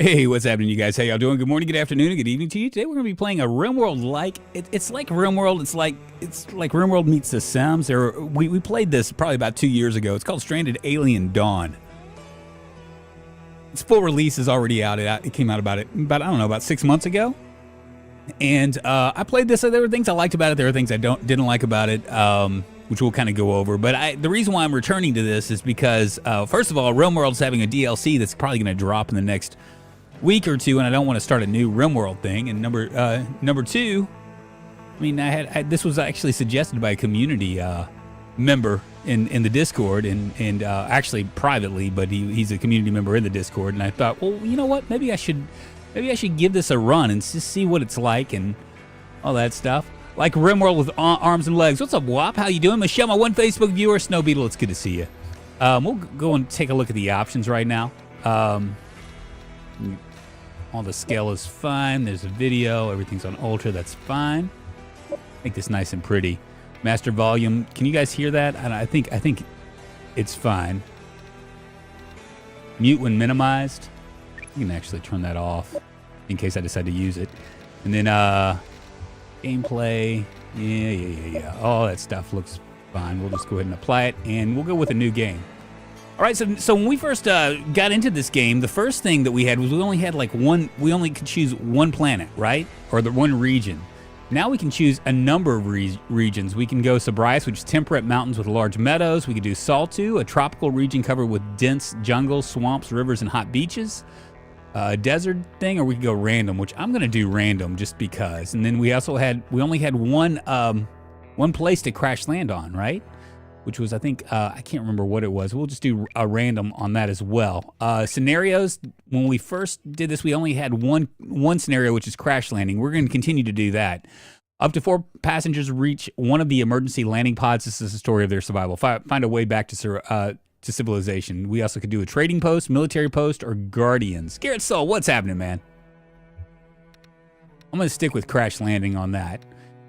Hey, what's happening, you guys? How y'all doing? Good morning, good afternoon, and good evening to you. Today we're gonna be playing a Rimworld like it's like Rimworld. It's like Rimworld meets The Sims. We played this probably about 2 years ago. It's called Stranded Alien Dawn. Its full release is already out. It came out about I don't know, about 6 months ago. And I played this. So there were things I liked about it. There were things I didn't like about it, which we'll kind of go over. But the reason why I'm returning to this is because first of all, Rimworld's having a DLC that's probably going to drop in the next week or two, and I don't want to start a new Rimworld thing. And number two, I mean, this was actually suggested by a community member in the Discord, and actually privately, but he's a community member in the Discord. And I thought, well, you know what? Maybe I should give this a run and just see what it's like and all that stuff. Like Rimworld with arms and legs. What's up, Wop? How you doing? Michelle, my one Facebook viewer. Snow Beetle, it's good to see you. We'll go and take a look at the options right now. All the scale is fine. There's a video. Everything's on ultra. That's fine. Make this nice and pretty. Master volume. Can you guys hear that? I think it's fine. Mute when minimized. You can actually turn that off in case I decide to use it. And then gameplay. Yeah. All that stuff looks fine. We'll just go ahead and apply it, and we'll go with a new game. All right, so when we first got into this game, the first thing that we had was we only could choose one planet, right? Or the one region. Now we can choose a number of regions. We can go Sobrius, which is temperate mountains with large meadows. We could do Saltu, a tropical region covered with dense jungles, swamps, rivers, and hot beaches. A desert thing, or we could go random, which I'm gonna do random just because. And then we only had one place to crash land on, right? Which was, I think, I can't remember what it was. We'll just do a random on that as well. Scenarios, when we first did this, we only had one scenario, which is crash landing. We're going to continue to do that. Up to 4 passengers reach one of the emergency landing pods. This is the story of their survival. Find a way back to civilization. We also could do a trading post, military post, or guardians. Garrett Soul, what's happening, man? I'm going to stick with crash landing on that.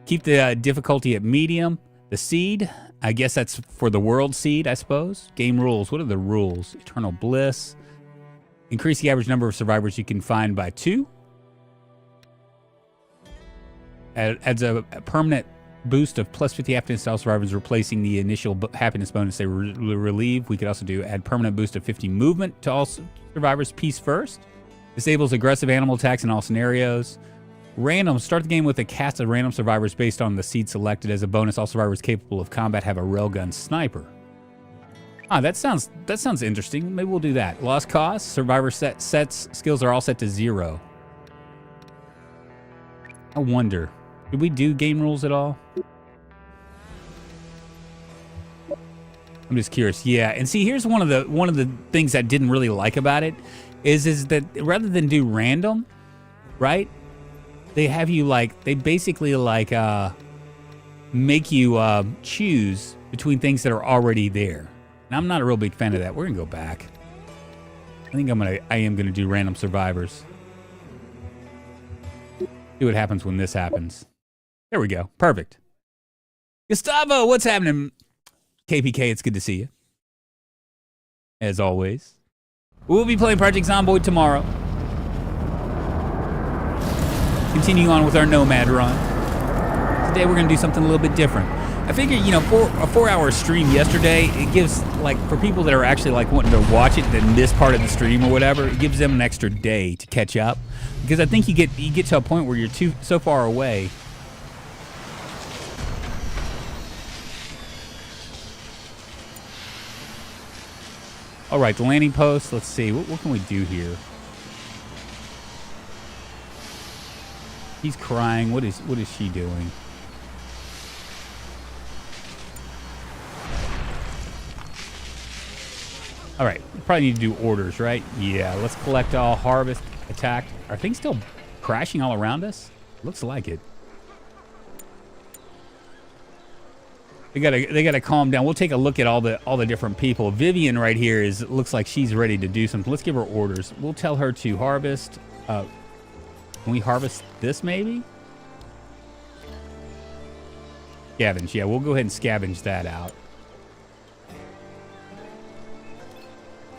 Keep the difficulty at medium. The seed, I guess that's for the world seed, I suppose. Game rules. What are the rules? Eternal bliss. Increase the average number of survivors you can find by 2. Adds a permanent boost of plus 50 happiness to all survivors, replacing the initial happiness bonus they relieve. We could also do add permanent boost of 50 movement to all survivors. Peace first. Disables aggressive animal attacks in all scenarios. Random, start the game with a cast of random survivors based on the seed selected. As a bonus, all survivors capable of combat have a railgun sniper. That sounds interesting. Maybe we'll do that. Lost cause, survivor sets, skills are all set to 0. I wonder, did we do game rules at all? I'm just curious. Yeah, and see, here's one of the things I didn't really like about it is that rather than do random, right? They have you they basically make you choose between things that are already there. And I'm not a real big fan of that. We're gonna go back. I think I am gonna do random survivors. See what happens when this happens. There we go. Perfect. Gustavo, what's happening? KPK, it's good to see you. As always. We'll be playing Project Zomboid tomorrow. Continuing on with our Nomad run. Today we're going to do something a little bit different. I figured, for a 4-hour stream yesterday, it gives, for people that are actually, wanting to watch it, then miss part of the stream or whatever, it gives them an extra day to catch up. Because I think you get to a point where you're so far away. All right, the landing post. Let's see. What can we do here? He's crying. What is she doing? All right, we probably need to do orders, right? Yeah, let's collect all, harvest, attack. Are things still crashing all around us? Looks like it. They gotta calm down. We'll take a look at all the different people. Vivian right here looks like she's ready to do something. Let's give her orders. We'll tell her to harvest. Can we harvest this maybe? Scavenge, yeah, we'll go ahead and scavenge that out.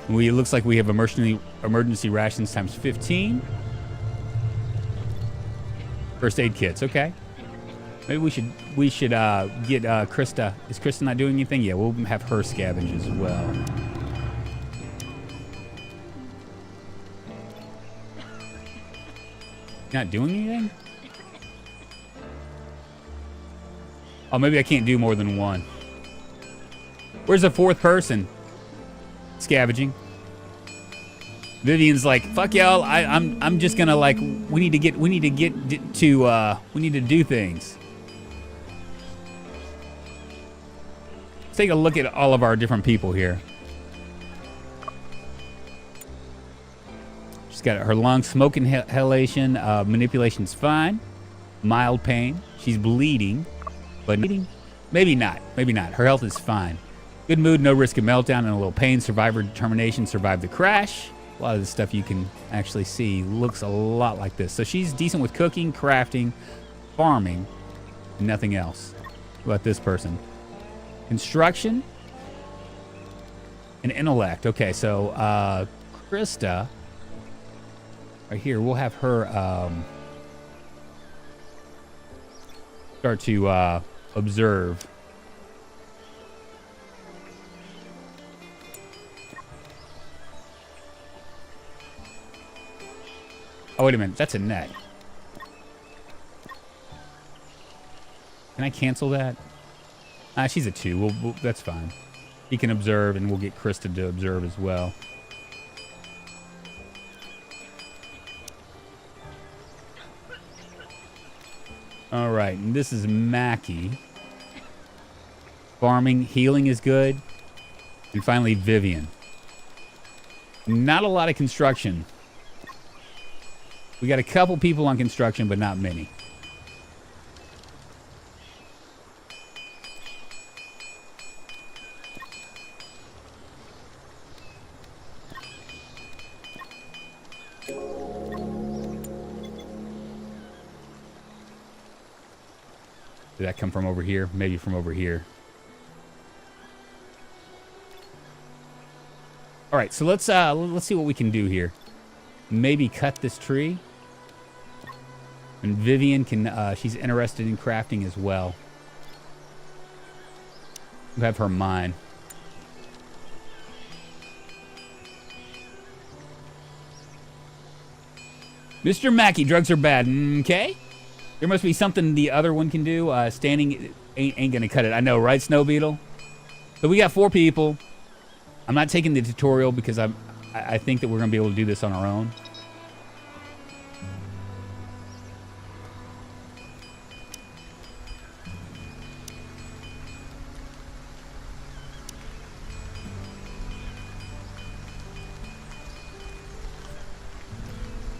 It looks like we have emergency rations times 15. First aid kits, okay. Maybe we should get Krista. Is Krista not doing anything? Yeah, we'll have her scavenge as well. Not doing anything? Oh, maybe I can't do more than one. Where's the fourth person? Scavenging. Vivian's like, fuck y'all. I'm just gonna like. We need to do things. Let's take a look at all of our different people here. She's got her lungs, smoke inhalation, manipulation's fine, mild pain. She's bleeding, but maybe not. Maybe not. Her health is fine. Good mood, no risk of meltdown, and a little pain. Survivor determination, survived the crash. A lot of the stuff you can actually see looks a lot like this. So she's decent with cooking, crafting, farming, and nothing else. What about this person? Construction and intellect. Okay, so Krista, right here, we'll have her start to observe. Oh, wait a minute. That's a net. Can I cancel that? She's a 2. That's fine. He can observe, and we'll get Krista to observe as well. All right, and this is Mackie. Farming, healing is good. And finally, Vivian. Not a lot of construction. We got a couple people on construction, but not many. Did that come from over here? Maybe from over here. All right, so let's see what we can do here. Maybe cut this tree. And Vivian can, she's interested in crafting as well. We'll have her mine. Mr. Mackey, drugs are bad. Okay. There must be something the other one can do. Standing ain't gonna cut it. I know, right, Snow Beetle? So we got 4 people. I'm not taking the tutorial because I think that we're gonna be able to do this on our own.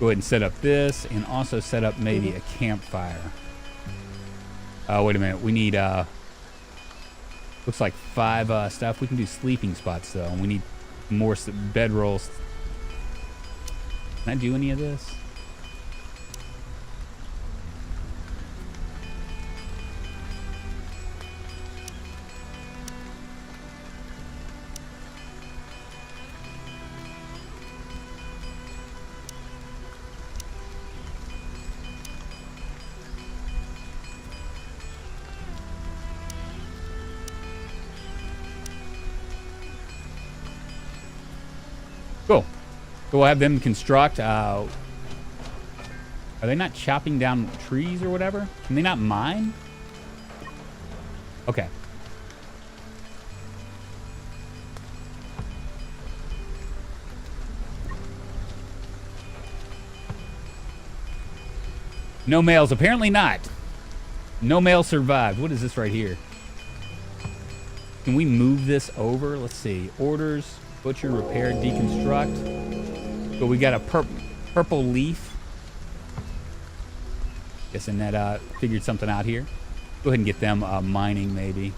Go ahead and set up this, and also set up maybe a campfire. Wait a minute. We need, looks like 5 stuff. We can do sleeping spots, though. And we need more bedrolls. Can I do any of this? Cool. So we'll have them construct. Are they not chopping down trees or whatever? Can they not mine? Okay. No males. Apparently not. No male survived. What is this right here? Can we move this over? Let's see. Orders. Butcher, repair, deconstruct. So we got a purple leaf. Guessing that figured something out here. Go ahead and get them mining maybe.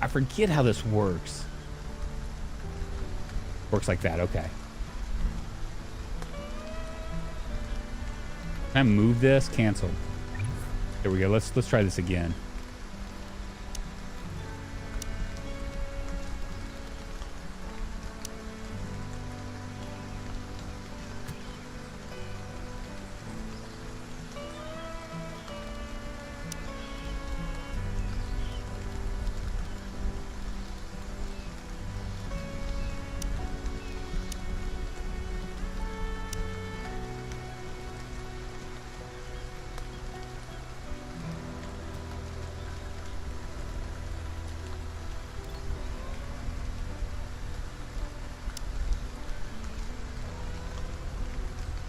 I forget how this works. Works like that, okay. Can I move this? Cancel. There we go. Let's try this again.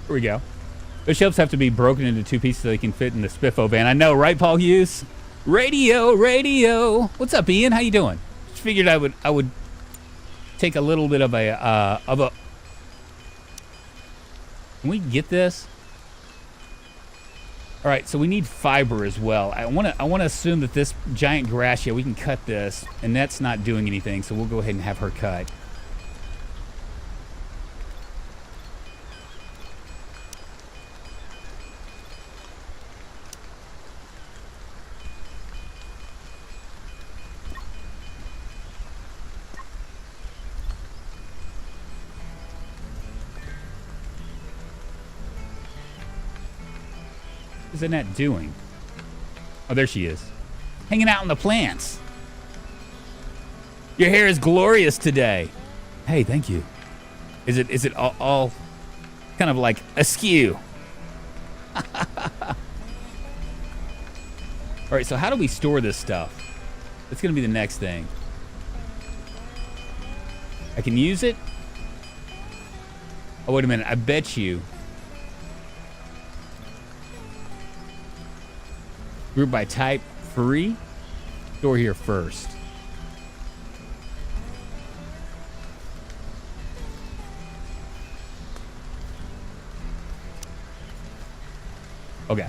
Here we go. Those shelves have to be broken into 2 pieces so they can fit in the Spiffo van. I know, right, Paul Hughes? Radio. What's up, Ian? How you doing? Just figured I would take a little bit of a Can we get this? All right, so we need fiber as well. I want to assume that this giant grass, yeah, we can cut this, and that's not doing anything. So we'll go ahead and have her cut. What is Annette doing? Oh, there she is. Hanging out in the plants. Your hair is glorious today. Hey, thank you. Is it all kind of like askew? All right, so how do we store this stuff? That's going to be the next thing. I can use it? Oh, wait a minute. I bet you. Group by type, free. Store here first. Okay.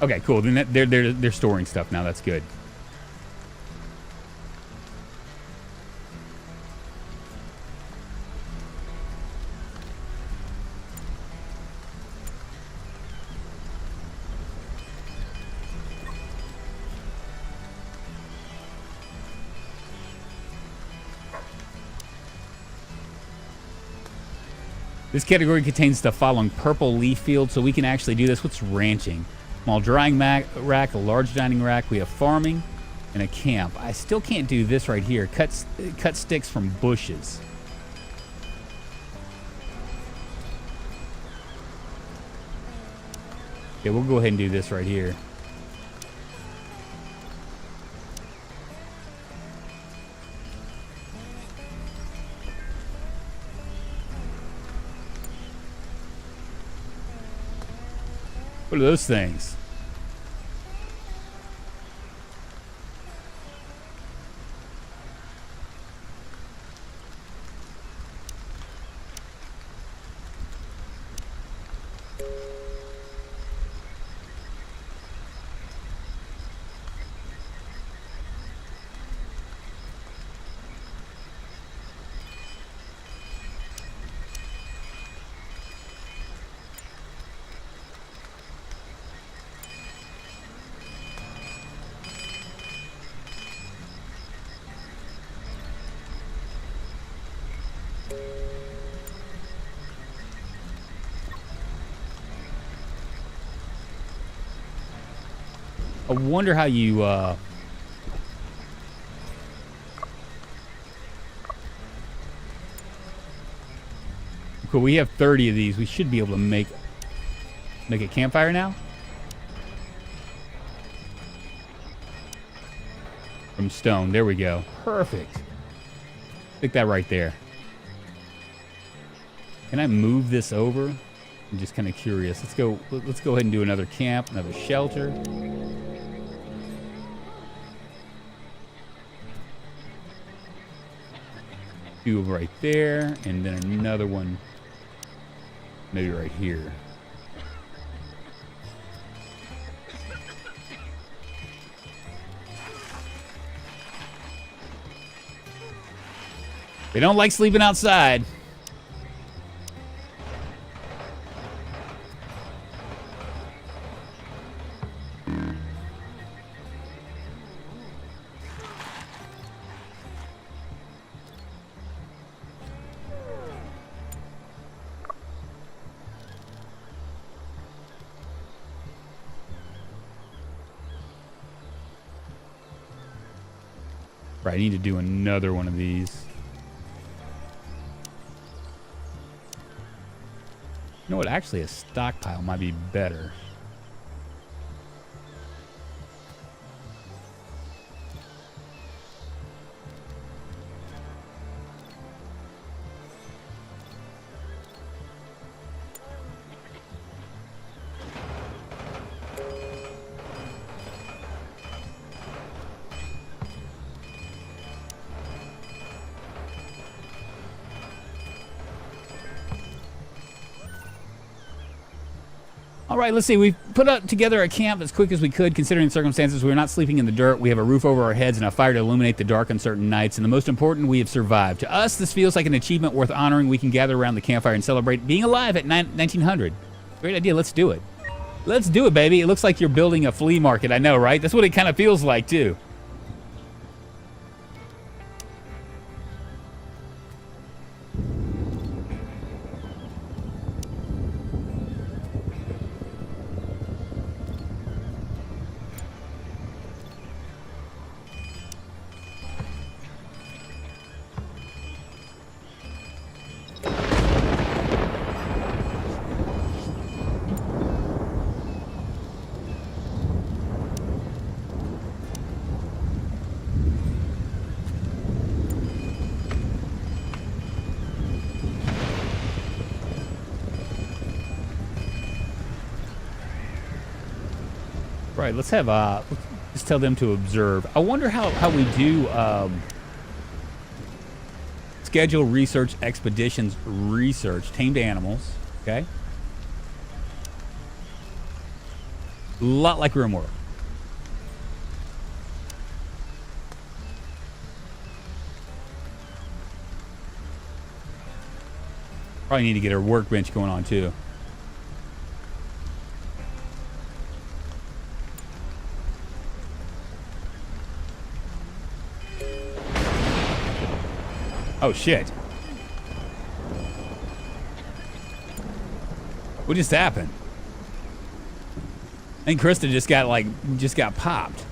Okay, cool. Then they're storing stuff now. That's good. This category contains the following: purple leaf field, so we can actually do this. What's ranching? Small drying rack, a large dining rack. We have farming and a camp. I still can't do this right here. Cut sticks from bushes. Okay, we'll go ahead and do this right here. What are those things? I wonder how you, Cool, we have 30 of these. We should be able to make a campfire now. From stone, there we go. Perfect. Stick that right there. Can I move this over? I'm just kind of curious. Let's go ahead and do another camp, another shelter. Two right there, and then another one maybe right here. They don't like sleeping outside. Right, I need to do another one of these. You know what? Actually, a stockpile might be better. All right, let's see. We've put together a camp as quick as we could, considering the circumstances. We're not sleeping in the dirt. We have a roof over our heads and a fire to illuminate the dark on certain nights. And the most important, we have survived. To us, this feels like an achievement worth honoring. We can gather around the campfire and celebrate being alive at 1900. Great idea. Let's do it. Let's do it, baby. It looks like you're building a flea market. I know, right? That's what it kind of feels like, too. Right, let's have let's tell them to observe. I wonder how we do schedule research expeditions, research tamed animals. Okay, a lot like Rimworld. Probably need to get our workbench going on too. Oh, shit. What just happened? I think Krista just got popped.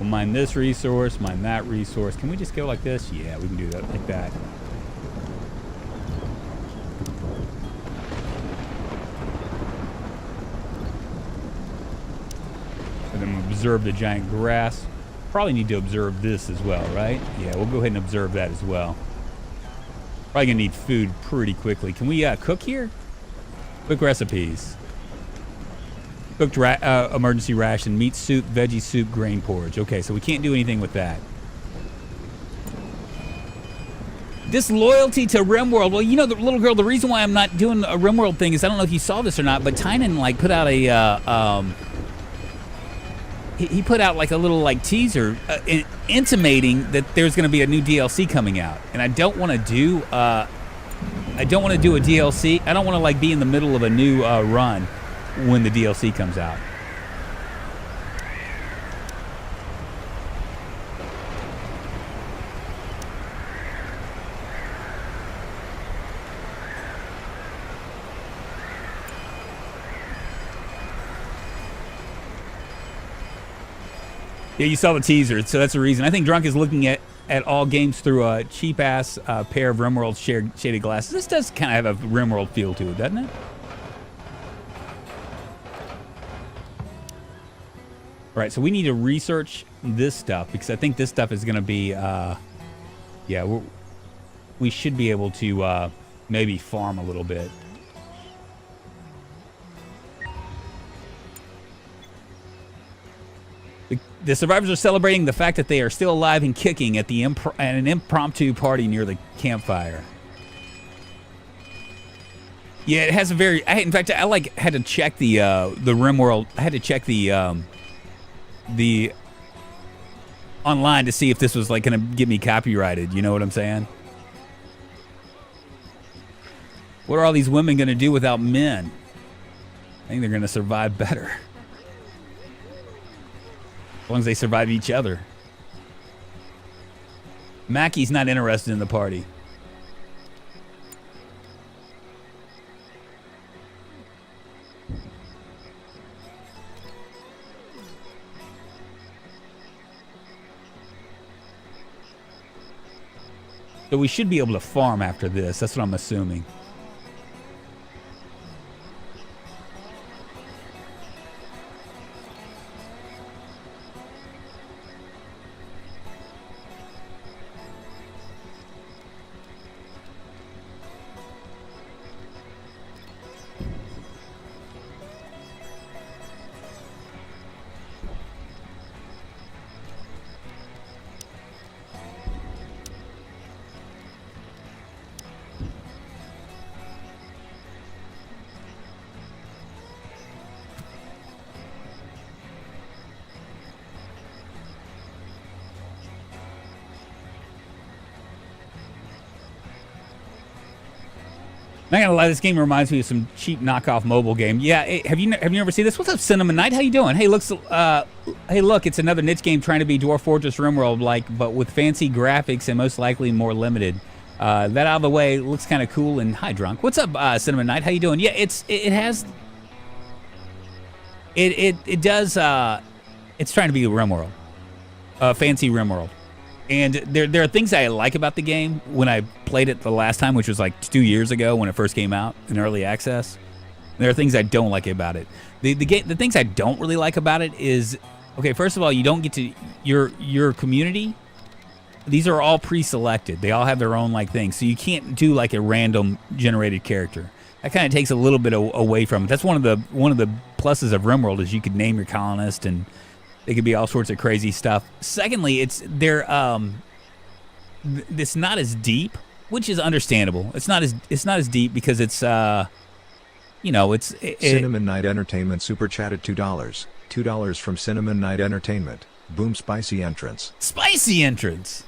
We'll mine this resource, mine that resource. Can we just go like this? Yeah, we can do that like that. Observe the giant grass. Probably need to observe this as well, right? Yeah, we'll go ahead and observe that as well. Probably gonna need food pretty quickly. Can we cook here? Quick recipes. Cooked emergency ration, meat soup, veggie soup, grain porridge. Okay, so we can't do anything with that. Disloyalty to Rimworld. Well, you know, the little girl, the reason why I'm not doing a Rimworld thing is I don't know if you saw this or not, but Tynan put out a he put out like a little teaser intimating that there's going to be a new DLC coming out, and I don't want to do a DLC. I don't want to be in the middle of a new run when the DLC comes out. Yeah, you saw the teaser, so that's the reason. I think Drunk is looking at all games through a cheap-ass pair of Rimworld shaded glasses. This does kind of have a Rimworld feel to it, doesn't it? All right, so we need to research this stuff, because I think this stuff is going to be, yeah, we should be able to maybe farm a little bit. The survivors are celebrating the fact that they are still alive and kicking at an impromptu party near the campfire. Yeah, it has a very. In fact, I like had to check the Rimworld. I had to check the online to see if this was like going to get me copyrighted. You know what I'm saying? What are all these women going to do without men? I think they're going to survive better. As long as they survive each other. Mackie's not interested in the party. So we should be able to farm after this. That's what I'm assuming. Not gonna lie, this game reminds me of some cheap knockoff mobile game. Yeah, have you ever seen this? What's up, Cinnamon Knight? How you doing? Hey, look, it's another niche game trying to be Dwarf Fortress Rimworld like, but with fancy graphics and most likely more limited. That out of the way, looks kind of cool. And hi, Drunk. What's up, Cinnamon Knight? How you doing? Yeah, it's trying to be Rimworld, fancy Rimworld. And there are things I like about the game when I played it the last time, which was like 2 years ago when it first came out in early access. There are things I don't like about it. The things I don't really like about it is, okay, first of all, you don't get to your community. These are all pre-selected. They all have their own like things, so you can't do like a random generated character. That kind of takes a little bit away from it. That's one of the pluses of Rimworld is you could name your colonist and it could be all sorts of crazy stuff. Secondly, it's not as deep, which is understandable. It's not as deep because it's Cinnamon Night Entertainment super chatted $2. $2 from Cinnamon Night Entertainment. Boom, spicy entrance. Spicy entrance.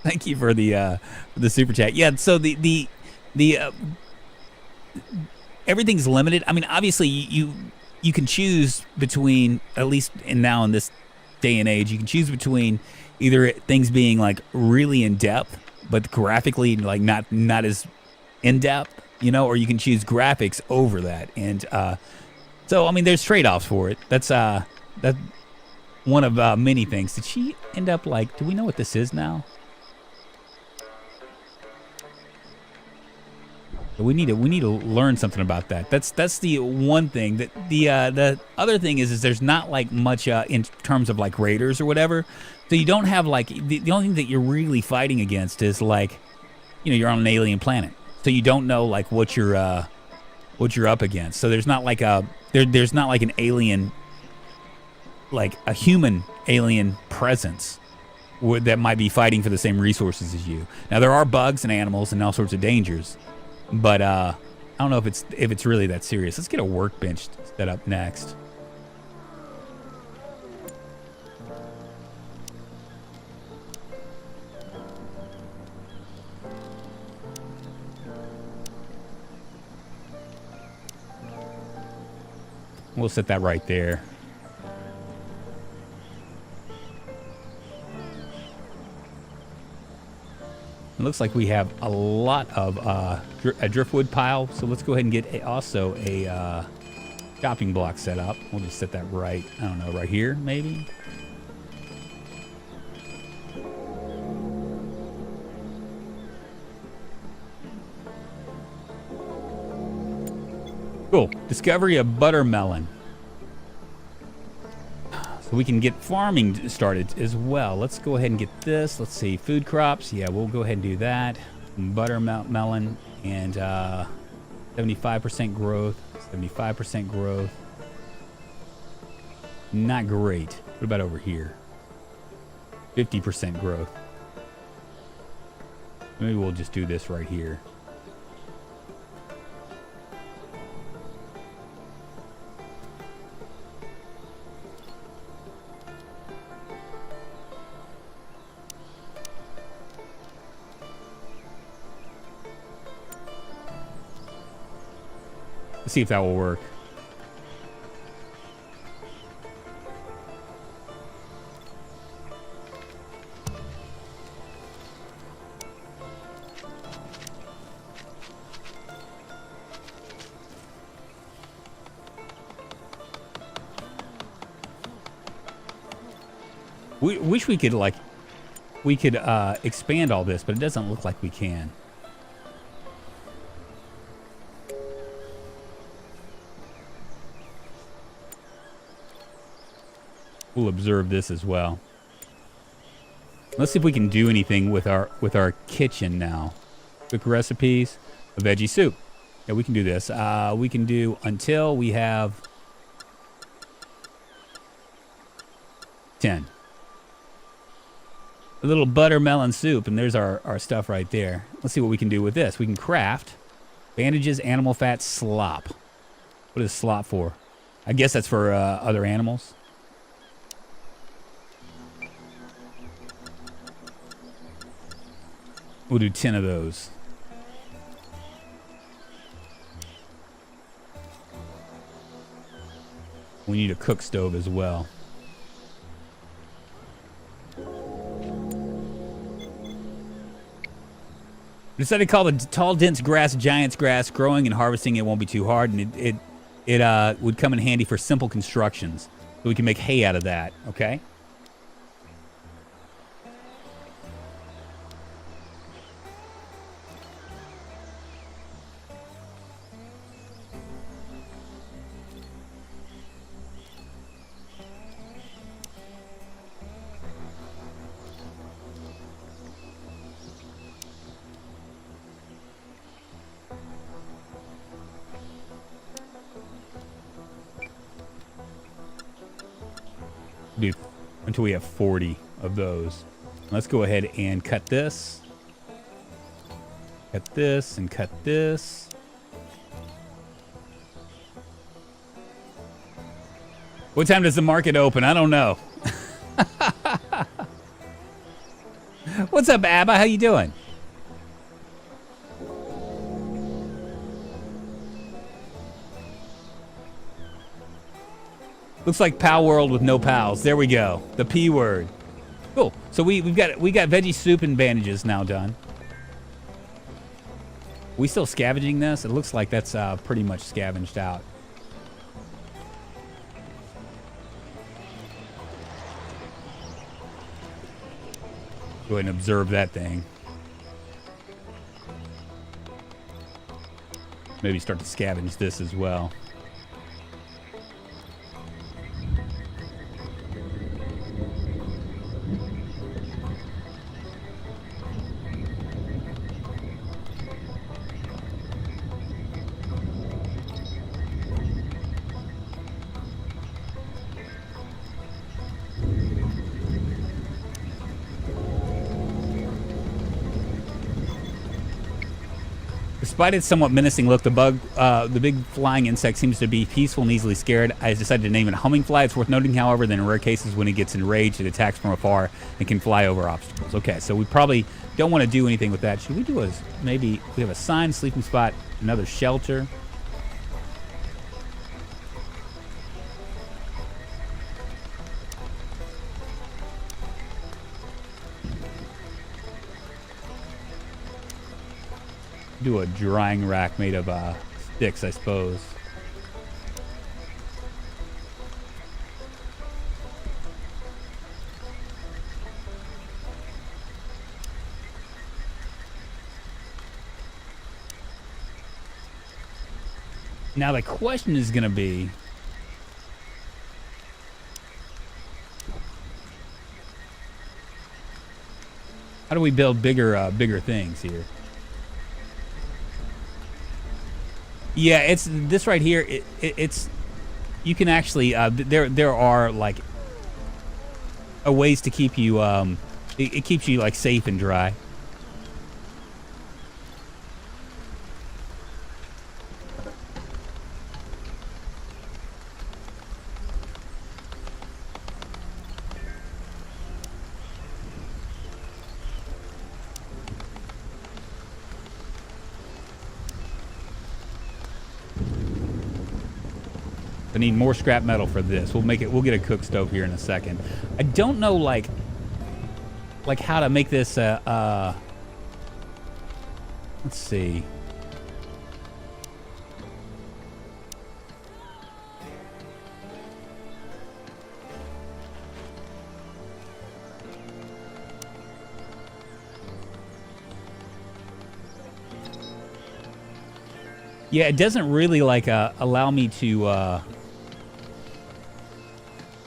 Thank you for the super chat. Yeah, so the everything's limited. I mean, obviously you can choose between, at least in this day and age, you can choose between either things being like really in depth, but graphically like not as in depth, or you can choose graphics over that. And so I mean, there's trade-offs for it. That's one of many things. Did she end up like? Do we know what this is now? We need to learn something about that. That's the one thing. That the other thing is there's not like much in terms of like raiders or whatever. So you don't have like the only thing that you're really fighting against is like, you're on an alien planet. So you don't know like what you're up against. So there's not like there's not like an alien, like a human alien presence that might be fighting for the same resources as you. Now there are bugs and animals and all sorts of dangers. But I don't know if it's really that serious. Let's get a workbench set up next. We'll set that right there. It looks like we have a lot of a driftwood pile, so let's go ahead and get also a chopping block set up. We'll just set that right, I don't know, right here maybe? Cool. Discovery of buttermelon. So we can get farming started as well. Let's go ahead and get this. Let's see, food crops. Yeah, we'll go ahead and do that. Buttermelon and 75% growth. 75% growth. Not great. What about over here? 50% growth. Maybe we'll just do this right here. Let's see if that will work. We wish we could expand all this, but it doesn't look like we can. We'll observe this as well. Let's see if we can do anything with our kitchen now. Quick recipes, a veggie soup. Yeah, we can do this. We can do until we have 10. A little buttermelon soup, and there's our stuff right there. Let's see what we can do with this. We can craft bandages, animal fat, slop. What is slop for? I guess that's for other animals. We'll do 10 of those. We need a cook stove as well. We decided to call the tall, dense grass giant's grass. Growing and harvesting it won't be too hard, and it would come in handy for simple constructions. So we can make hay out of that, okay? Do until we have 40 of those. Let's go ahead and cut this. Cut this and cut this. What time does the market open? I don't know. What's up, Abba? How you doing? Looks like Pal World with no pals. There we go. The P word. Cool. So we got veggie soup and bandages now done. We still scavenging this? It looks like that's pretty much scavenged out. Go ahead and observe that thing. Maybe start to scavenge this as well. Despite its somewhat menacing look, the big flying insect seems to be peaceful and easily scared. I decided to name it Hummingfly. It's worth noting, however, that in rare cases when it gets enraged, it attacks from afar and can fly over obstacles. Okay, so we probably don't want to do anything with that. Should we do maybe we have a sign, sleeping spot, another shelter? Do a drying rack made of sticks, I suppose. Now the question is going to be, how do we build bigger things here? Yeah, it's this right here. It's you can actually there are like ways to keep you it keeps you like safe and dry. I need more scrap metal for this. We'll get a cook stove here in a second. I don't know like how to make this let's see. Yeah, it doesn't really like allow me to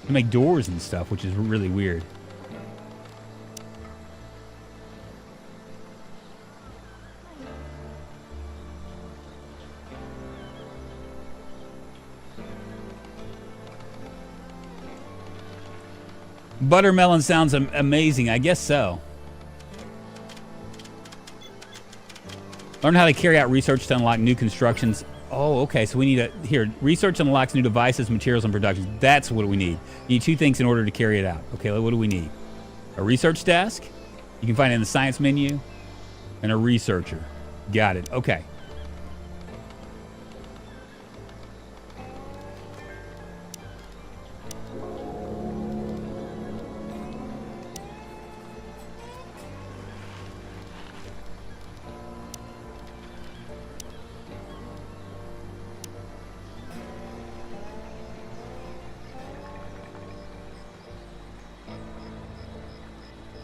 make doors and stuff, which is really weird. Buttermelon sounds amazing. I guess so. Learn how to carry out research to unlock new constructions. Oh, okay. So we need here. Research unlocks new devices, materials, and productions. That's what we need. You need 2 things in order to carry it out. Okay, what do we need? A research desk. You can find it in the science menu. And a researcher. Got it. Okay.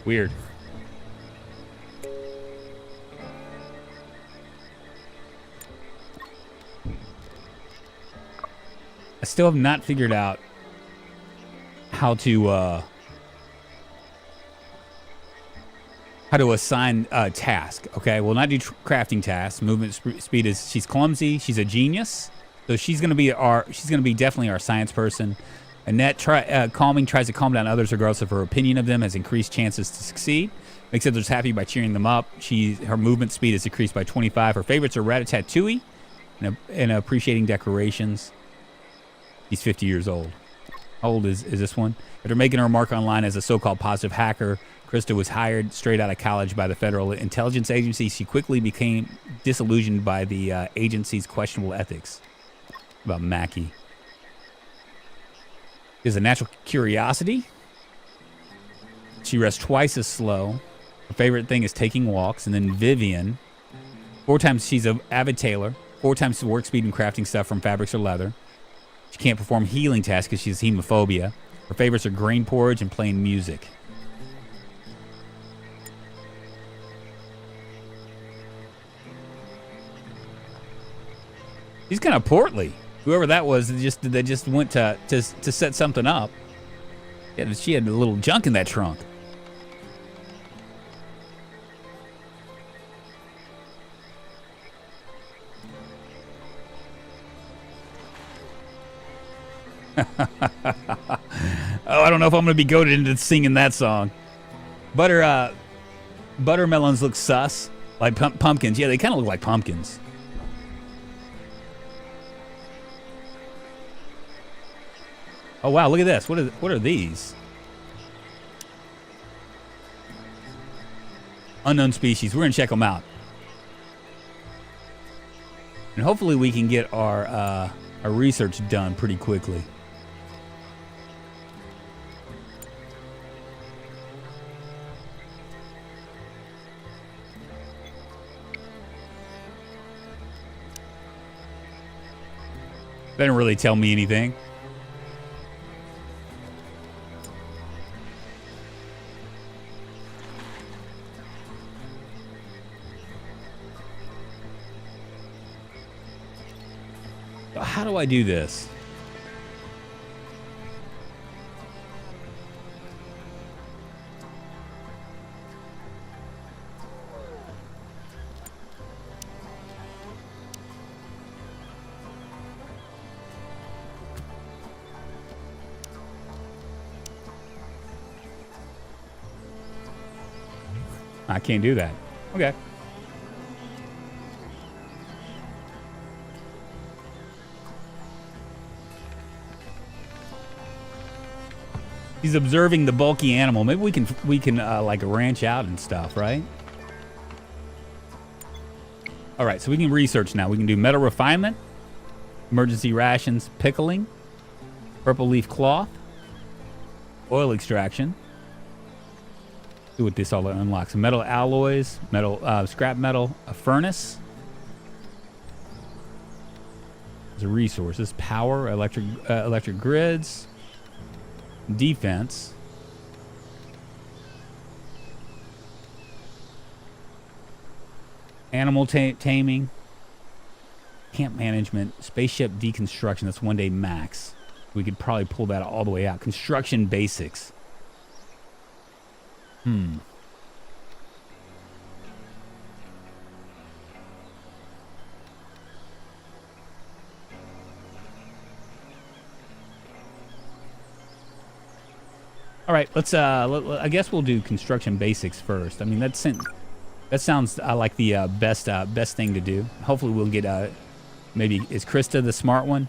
Weird. I still have not figured out how to assign a task. Okay, we'll not do crafting tasks. Movement speed is she's clumsy. She's a genius, so she's gonna be definitely our science person. Annette calming tries to calm down others regardless of her opinion of them, has increased chances to succeed. Makes others happy by cheering them up. Her movement speed is decreased by 25. Her favorites are Rat-a-Tat-Tooey and appreciating decorations. He's 50 years old. How old is this one? After making her mark online as a so-called positive hacker, Krista was hired straight out of college by the Federal Intelligence Agency. She quickly became disillusioned by the agency's questionable ethics. About Mackie. Is a natural curiosity. She rests twice as slow. Her favorite thing is taking walks. And then Vivian. 4 times she's an avid tailor. 4 times the work speed and crafting stuff from fabrics or leather. She can't perform healing tasks because she has hemophobia. Her favorites are grain porridge and playing music. He's kind of portly. Whoever that was, they just went to set something up. Yeah, she had a little junk in that trunk. Oh, I don't know if I'm gonna be goaded into singing that song. Buttermelons look sus, like pumpkins. Yeah, they kind of look like pumpkins. Oh wow, look at this. What are these? Unknown species. We're gonna check them out, and hopefully we can get our research done pretty quickly. They didn't really tell me anything. How do I do this? I can't do that. Okay. He's observing the bulky animal. Maybe we can like ranch out and stuff, right? All right, so we can research now. We can do metal refinement, emergency rations, pickling, Purple leaf cloth. Oil extraction. See what this all unlocks. Metal alloys, metal, scrap metal, a furnace. There's resources, power, electric grids, defense. Animal taming, camp management, spaceship deconstruction. That's 1 day max. We could probably pull that all the way out. Construction basics. All right, let's. I guess we'll do construction basics first. I mean, that sounds like the best thing to do. Hopefully, we'll get. Maybe is Krista the smart one?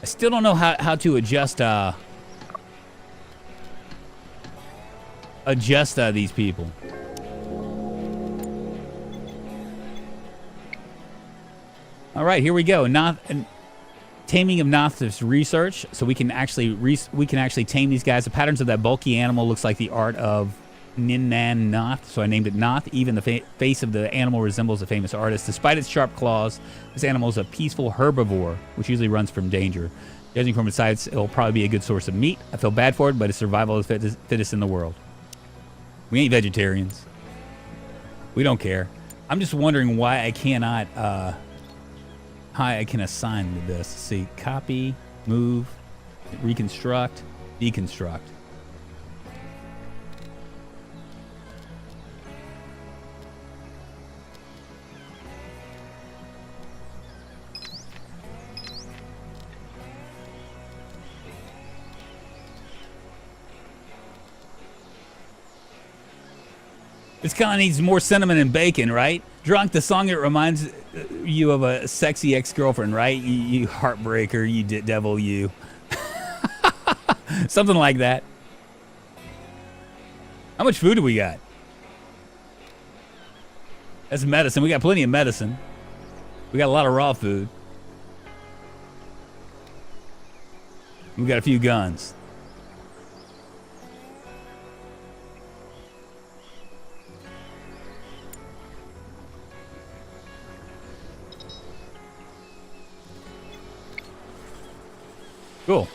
I still don't know how to adjust these people. All right, here we go. Taming of Noth's research, so we can actually tame these guys. The patterns of that bulky animal looks like the art of Ninnan Noth, so I named it Noth. Even the face of the animal resembles a famous artist. Despite its sharp claws, this animal is a peaceful herbivore, which usually runs from danger. Judging from its size, it'll probably be a good source of meat. I feel bad for it, but it's survival of the fittest in the world. We ain't vegetarians. We don't care. I'm just wondering why I cannot, how I can assign with this. See, copy, move, reconstruct, deconstruct. This kind of needs more cinnamon and bacon, right? Drunk, the song, it reminds you of a sexy ex-girlfriend, right? You heartbreaker, you devil, you. Something like that. How much food do we got? That's medicine. We got plenty of medicine. We got a lot of raw food. We got a few guns. Cool.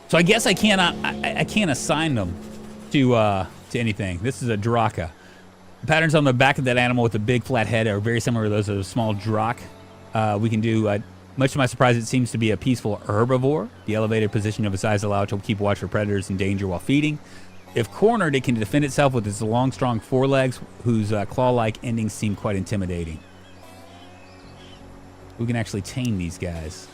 So I guess I can't assign them to anything. This is a Draka. The patterns on the back of that animal with the big flat head are very similar to those of a small Drak. We can do, much to my surprise, it seems to be a peaceful herbivore. The elevated position of its eyes allow it to keep watch for predators in danger while feeding. If cornered, it can defend itself with its long, strong forelegs, whose claw-like endings seem quite intimidating. We can actually tame these guys.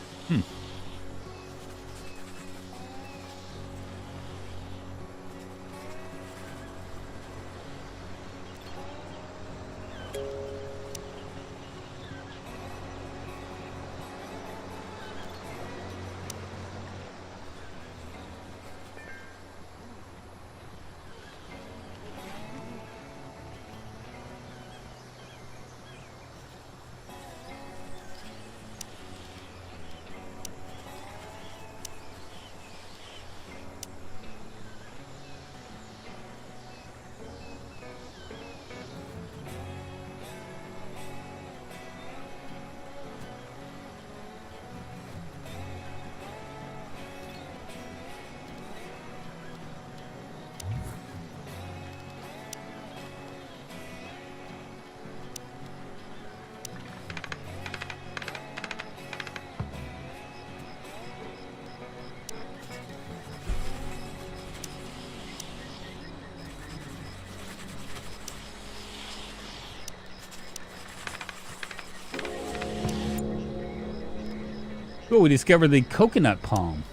Cool, we discovered the coconut palm.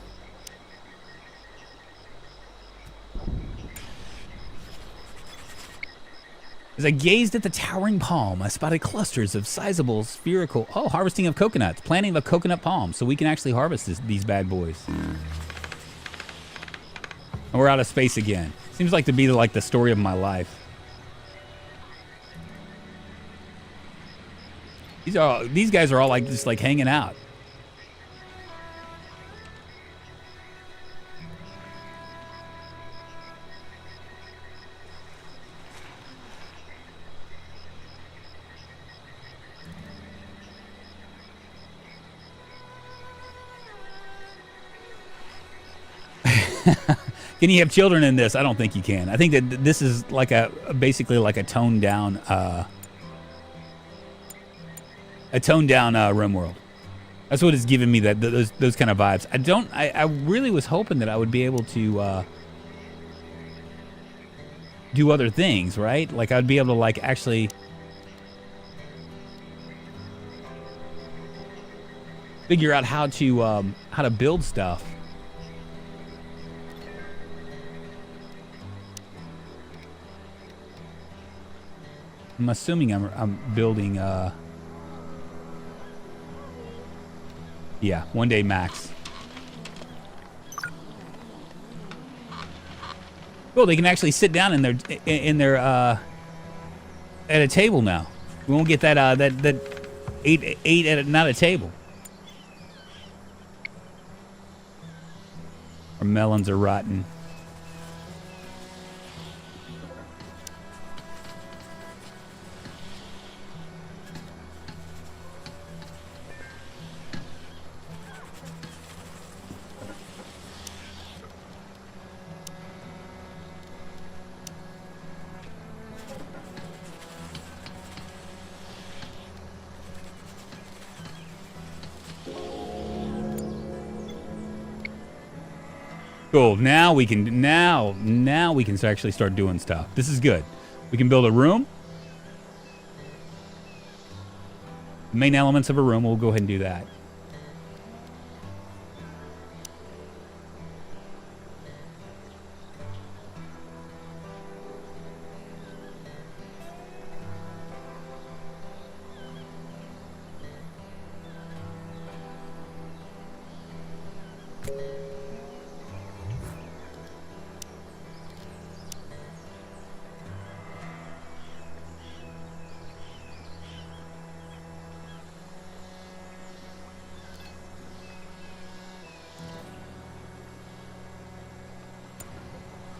As I gazed at the towering palm, I spotted clusters of sizable spherical... Oh, harvesting of coconuts. Planting of a coconut palm, so we can actually harvest these bad boys. And we're out of space again. Seems like to be like the story of my life. These guys are all like just like hanging out. Can you have children in this? I don't think you can. I think that this is like basically like a toned down Rimworld. That's what it's giving me, those kind of vibes. I really was hoping that I would be able to do other things, right? Like I'd be able to like actually figure out how to build stuff. I'm assuming I'm building yeah, 1 day max. Cool, they can actually sit down in their at a table now. We won't get that eight at not a table. Our melons are rotten. Cool. Now we can actually start doing stuff. This is good. We can build a room. Main elements of a room. We'll go ahead and do that.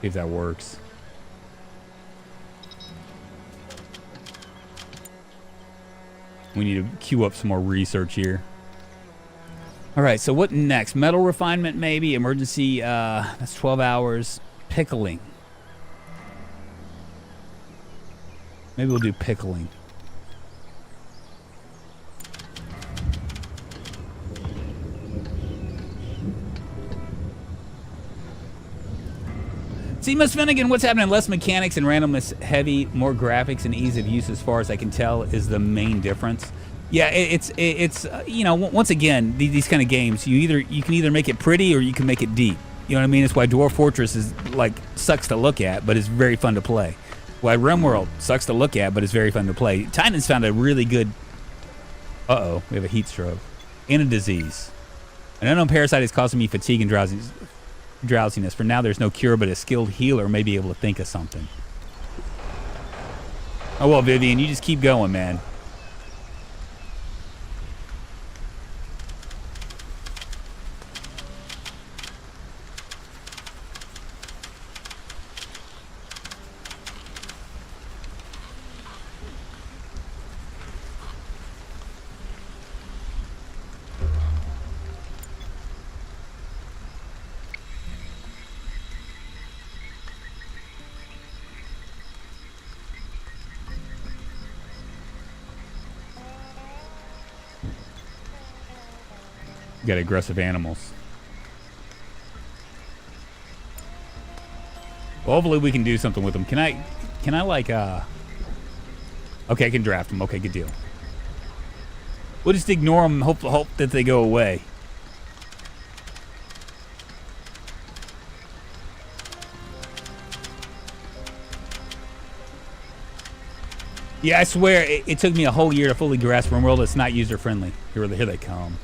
See if that works. We need to queue up some more research here. All right, so what next? Metal refinement, maybe. Emergency, that's 12 hours. Pickling. Maybe we'll do pickling. See, Miss Finnegan, what's happening? Less mechanics and randomness heavy, more graphics and ease of use, as far as I can tell, is the main difference. Yeah, it's you know, once again, these kind of games, you can either make it pretty or you can make it deep. You know what I mean? It's why Dwarf Fortress is like sucks to look at, but it's very fun to play. Why Rimworld sucks to look at, but it's very fun to play. Titan's found a really good. Uh-oh, we have a heat stroke and a disease. An unknown parasite is causing me fatigue and drowsiness. For now, there's no cure, but a skilled healer may be able to think of something. Oh well, Vivian, you just keep going, man. Got aggressive animals. Well, hopefully we can do something with them. Can I like okay, I can draft them. Okay, good deal. We'll just ignore them and hope that they go away. Yeah, I swear it took me a whole year to fully grasp Rimworld. It's not user friendly. Here they come.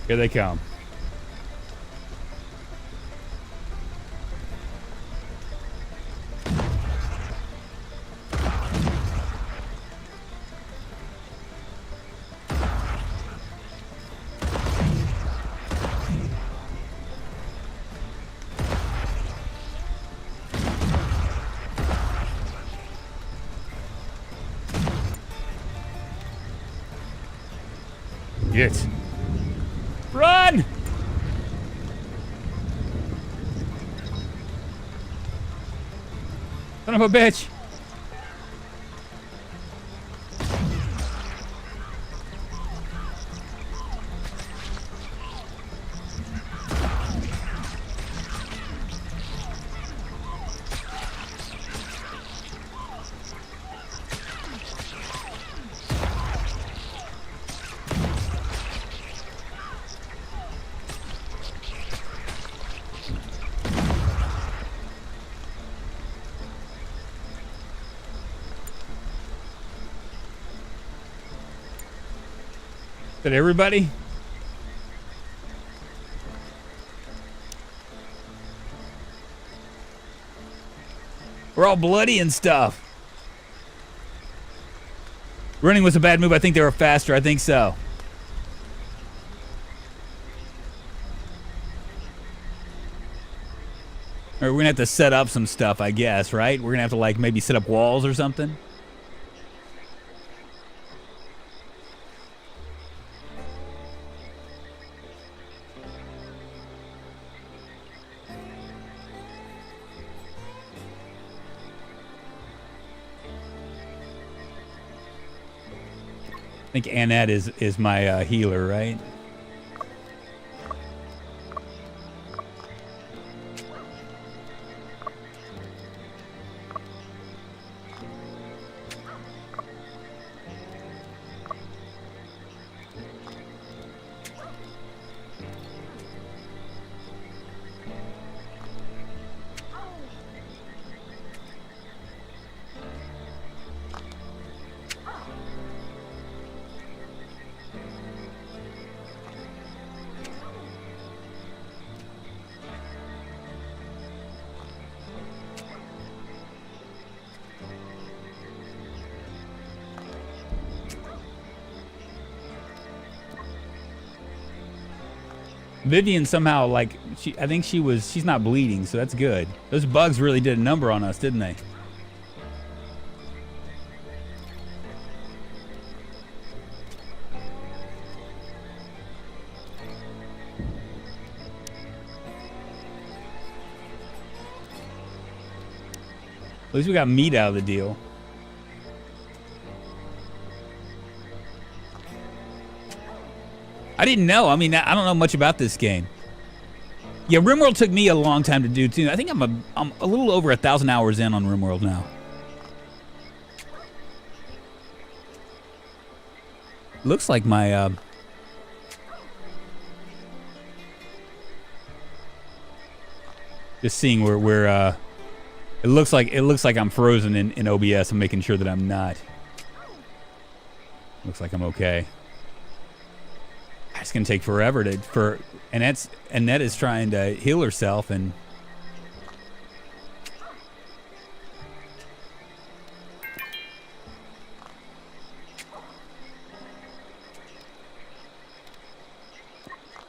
Here they come. Shit. Run! Son of a bitch. Is that everybody? We're all bloody and stuff. Running was a bad move. I think they were faster. I think so. Or we're gonna have to set up some stuff, I guess, right? We're gonna have to like maybe set up walls or something. I think Annette is my healer, right? Vivian somehow, like, I think she's not bleeding, so that's good. Those bugs really did a number on us, didn't they? At least we got meat out of the deal. I didn't know. I mean, I don't know much about this game. Yeah, Rimworld took me a long time to do too. I think I'm a little over 1,000 hours in on Rimworld now. Looks like my just seeing where it looks like I'm frozen in OBS. I'm making sure that I'm not. Looks like I'm okay. It's gonna take forever Annette is trying to heal herself and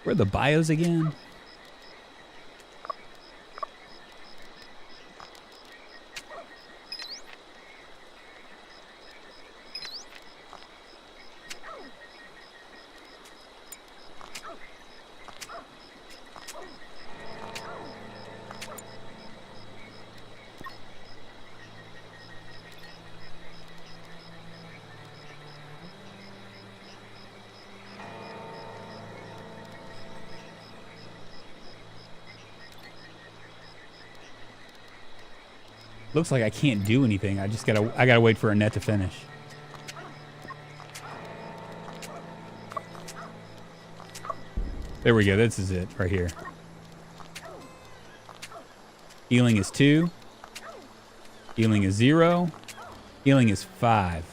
where are the bios again? Looks like I can't do anything. I gotta wait for Annette to finish. There we go. This is it right here. Healing is 2. Healing is 0. Healing is 5.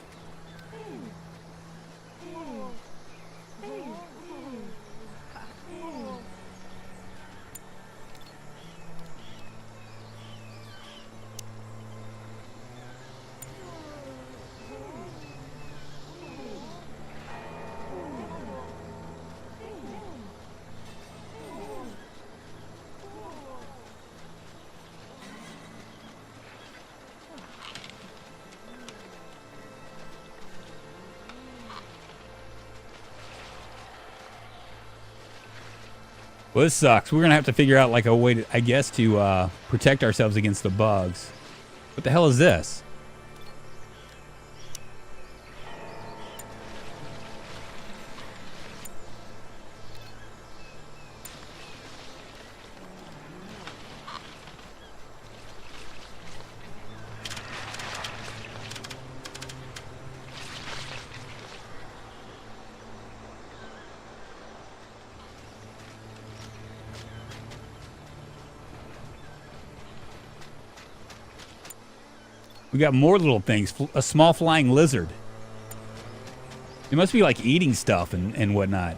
Well, this sucks. We're going to have to figure out like a way to, I guess, to protect ourselves against the bugs. What the hell is this? We got more little things. A small flying lizard. It must be like eating stuff and whatnot.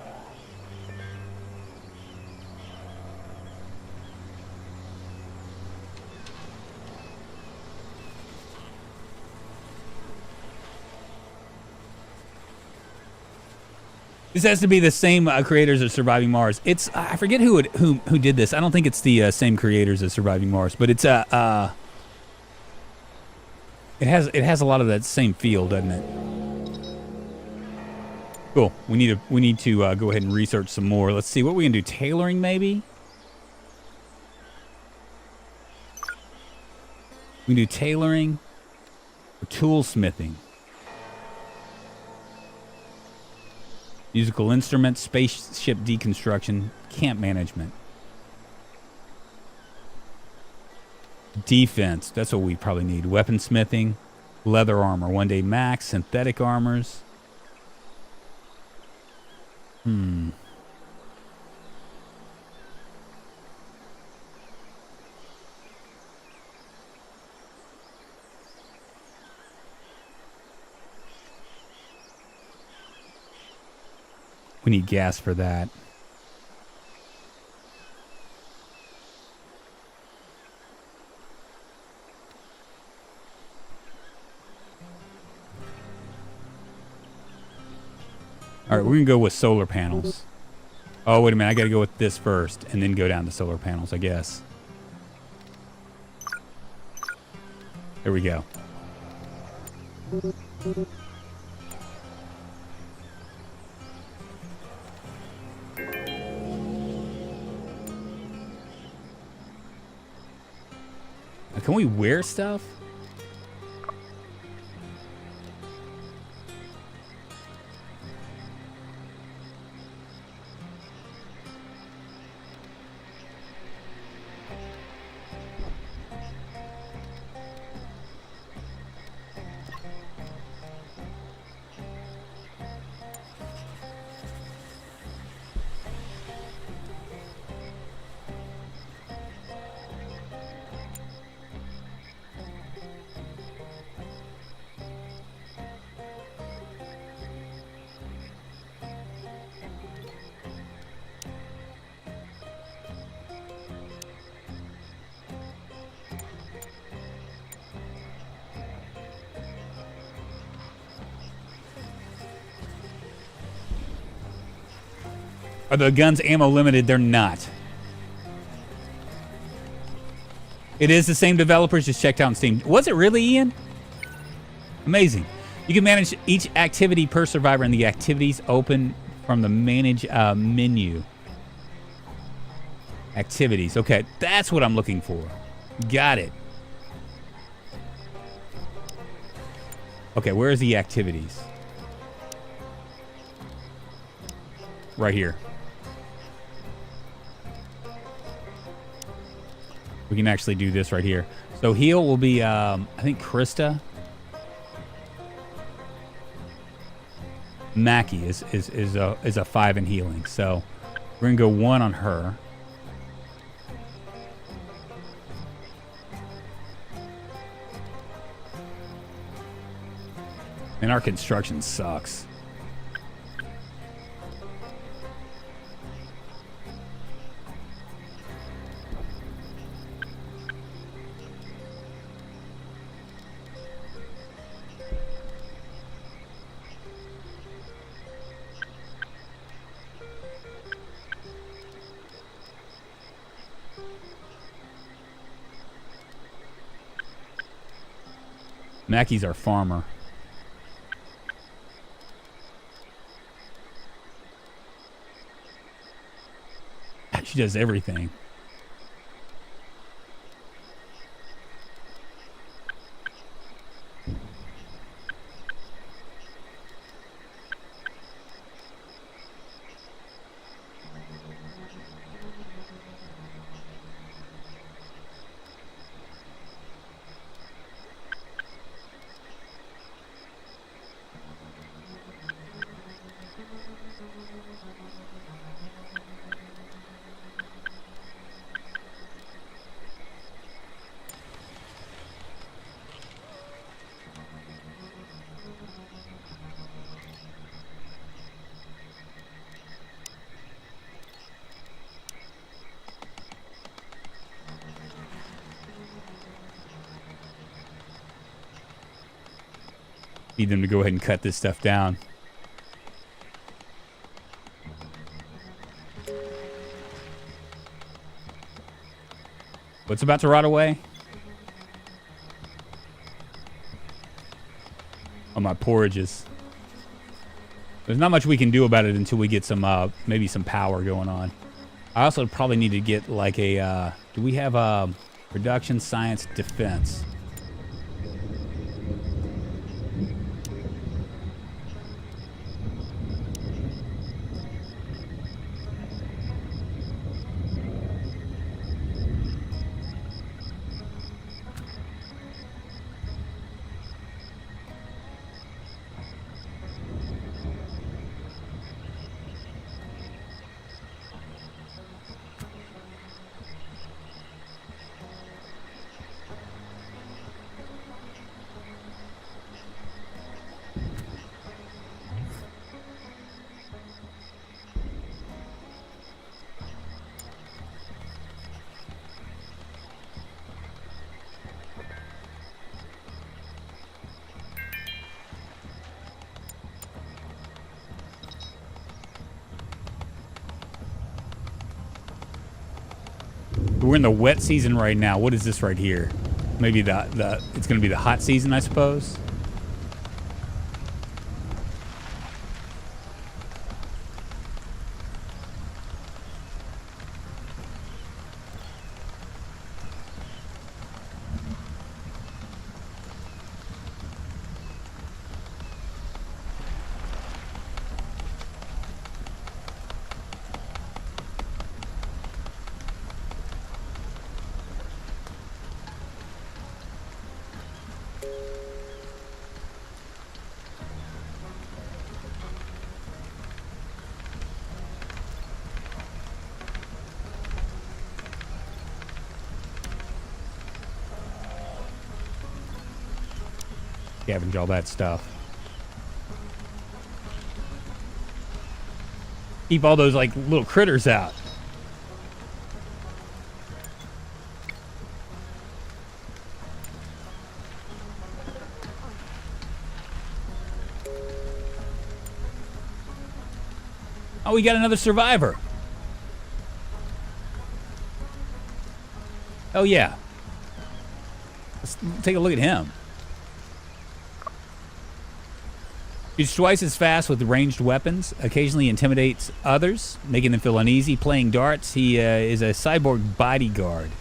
This has to be the same creators of Surviving Mars. It's I forget who did this. I don't think it's the same creators as Surviving Mars, but it's it has a lot of that same feel, doesn't it? Cool. We need to go ahead and research some more. Let's see what we can do. Tailoring, maybe. We can do tailoring or toolsmithing. Musical instruments, spaceship deconstruction, camp management. Defense, that's what we probably need. Weaponsmithing, leather armor, 1 day max, synthetic armors. We need gas for that. All right, we're going to go with solar panels. Oh, wait a minute. I got to go with this first and then go down to solar panels, I guess. There we go. Can we wear stuff? Are the guns ammo limited? They're not. It is the same developers, just checked out on Steam. Was it really, Ian? Amazing. You can manage each activity per survivor, and the activities open from the manage menu. Activities. Okay, that's what I'm looking for. Got it. Okay, where is the activities? Right here. We can actually do this right here. So heal will be, I think, Krista. Mackie is a 5 in healing. So we're gonna go 1 on her. And our construction sucks. Mackie's our farmer. she does everything. Need them to go ahead and cut this stuff down. What's about to rot away? Oh, my porridges. There's not much we can do about it until we get some, maybe some power going on. I also probably need to get like a, do we have a production, science, defense? We're in the wet season right now. What is this right here? Maybe the it's going to be the hot season, I suppose. Scavenge all that stuff. Keep all those like little critters out. Oh, we got another survivor. Oh yeah. Let's take a look at him. He's twice as fast with ranged weapons, occasionally intimidates others, making them feel uneasy. Playing darts, he is a cyborg bodyguard.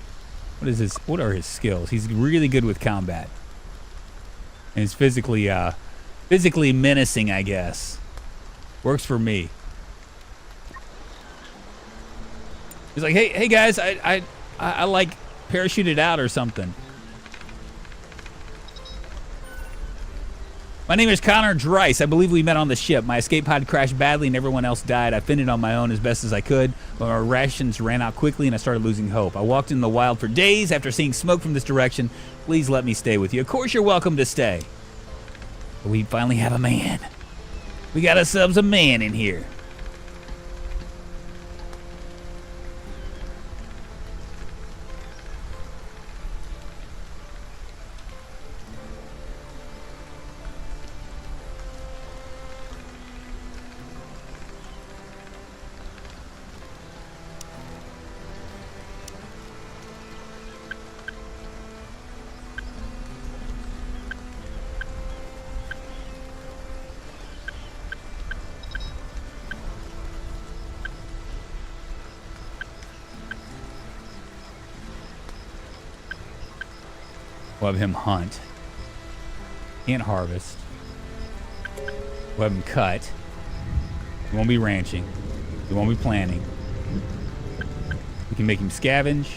What are his skills? He's really good with combat. And he's physically menacing, I guess. Works for me. He's like, hey guys, I like parachuted out or something. My name is Connor Dreiss. I believe we met on the ship. My escape pod crashed badly and everyone else died. I fended on my own as best as I could, but my rations ran out quickly and I started losing hope. I walked in the wild for days after seeing smoke from this direction. Please let me stay with you. Of course you're welcome to stay. But we finally have a man. We got ourselves a man in here. We'll have him hunt. Can't harvest. We'll have him cut. He won't be ranching. He won't be planting. We can make him scavenge.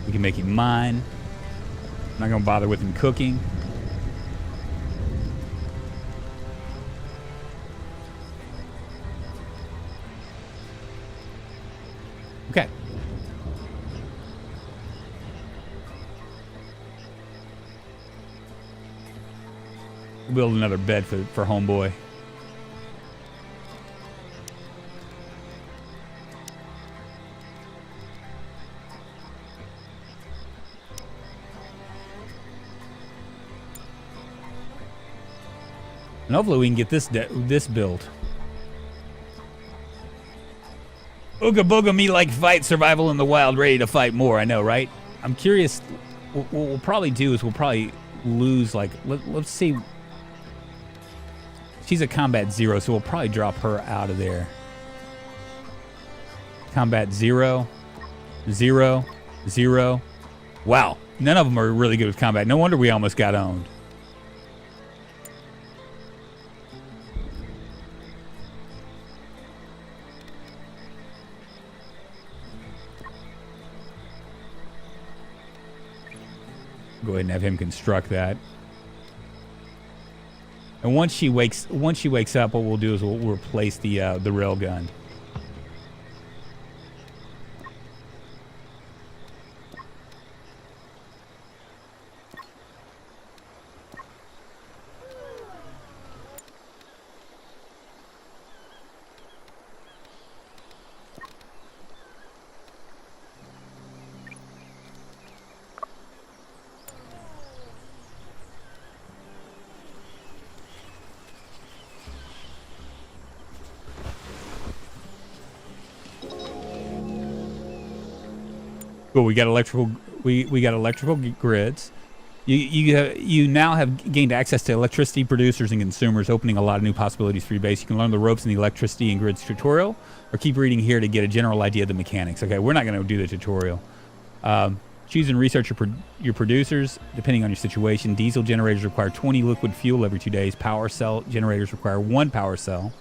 We can make him mine. I'm not gonna bother with him cooking. Okay. We'll build another bed for homeboy. And hopefully we can get this built. Ooga booga me like fight, survival in the wild, ready to fight more. I know, right? I'm curious. What we'll probably do is we'll probably lose, like, let's see. She's a combat 0, so we'll probably drop her out of there. Combat 0, 0, 0. Wow, none of them are really good with combat. No wonder we almost got owned. Go ahead and have him construct that. And once she wakes up, what we'll do is we'll replace the rail gun. Cool. We got electrical. We got electrical grids. You now have gained access to electricity producers and consumers, opening a lot of new possibilities for your base. You can learn the ropes in the electricity and grids tutorial, or keep reading here to get a general idea of the mechanics. Okay, we're not going to do the tutorial. Choose and research your producers depending on your situation. Diesel generators require 20 liquid fuel every 2 days. Power cell generators require 1 power cell.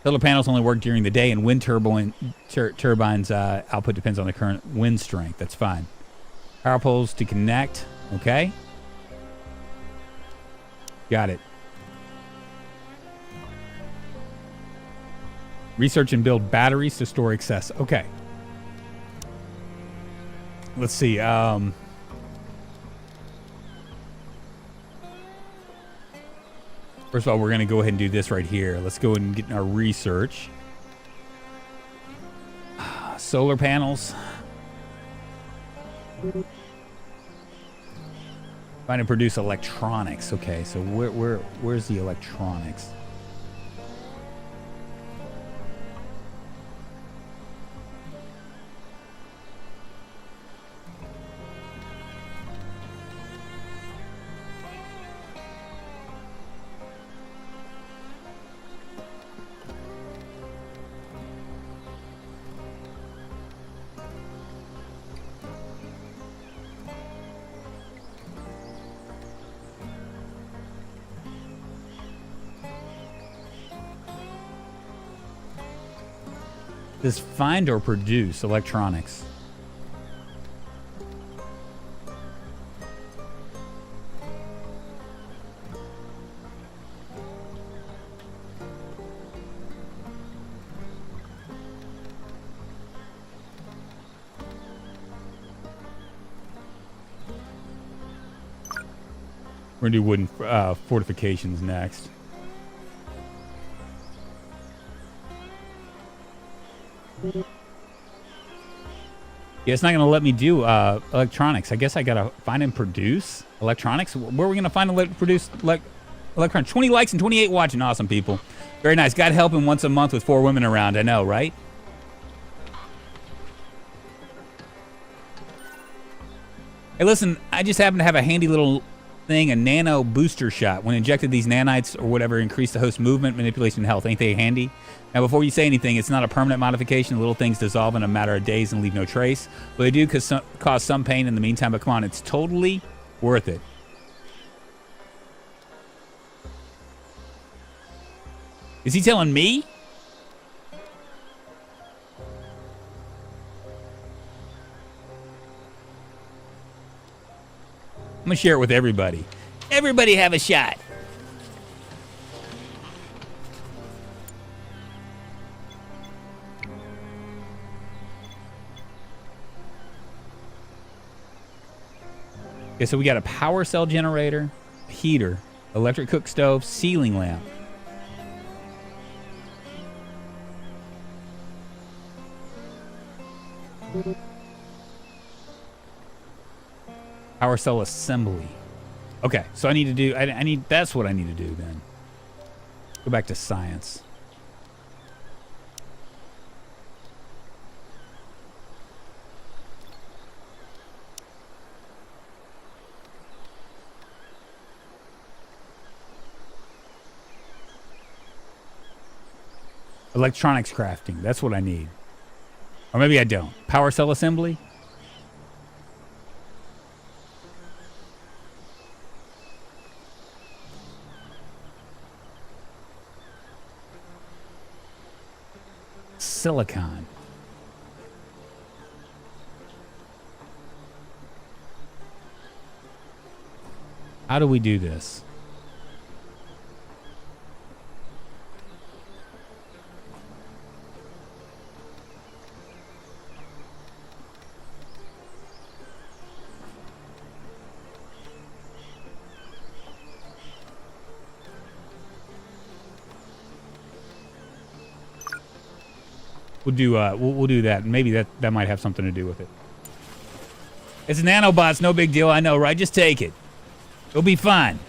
Solar panels only work during the day, and wind turbines output depends on the current wind strength. That's fine. Power poles to connect. Okay. Got it. Research and build batteries to store excess. Okay. Let's see. First of all, we're going to go ahead and do this right here. Let's go ahead and get in our research. Solar panels. Find and produce electronics. Okay, so where's the electronics? Does find or produce electronics? We're gonna do wooden fortifications next. Yeah, it's not going to let me do electronics. I guess I got to find and produce electronics. Where are we going to find and produce electronics? 20 likes and 28 watching. Awesome, people. Very nice. God helping once a month with 4 women around. I know, right? Hey, listen, I just happen to have a handy little thing a nano booster shot. When injected, these nanites or whatever increase the host movement, manipulation, and health. Ain't they handy? Now, before you say anything, it's not a permanent modification. Little things dissolve in a matter of days and leave no trace. But they do cause some pain in the meantime. But come on, it's totally worth it. Is he telling me? I'm going to share it with everybody. Everybody have a shot. Okay, so we got a power cell generator, a heater, electric cook stove, ceiling lamp. Power cell assembly. Okay, so I need to do, I need, that's what I need to do then. Go back to science. Electronics crafting, that's what I need. Or maybe I don't. Power cell assembly? Silicon. How do we do this? We'll do we'll do that. Maybe that might have something to do with it. It's nanobots, no big deal. I know, right? Just take it. It'll be fine.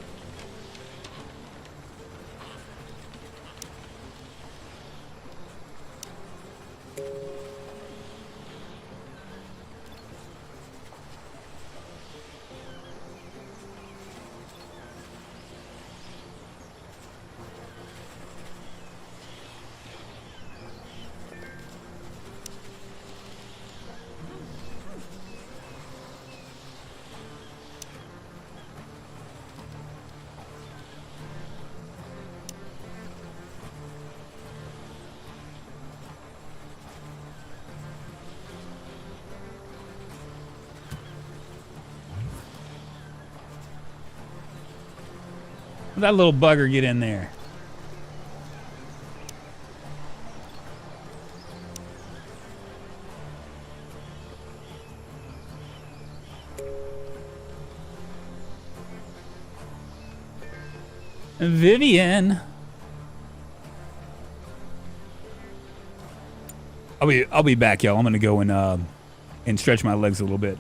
That little bugger get in there. Vivian. I'll be back, y'all. I'm gonna go and stretch my legs a little bit.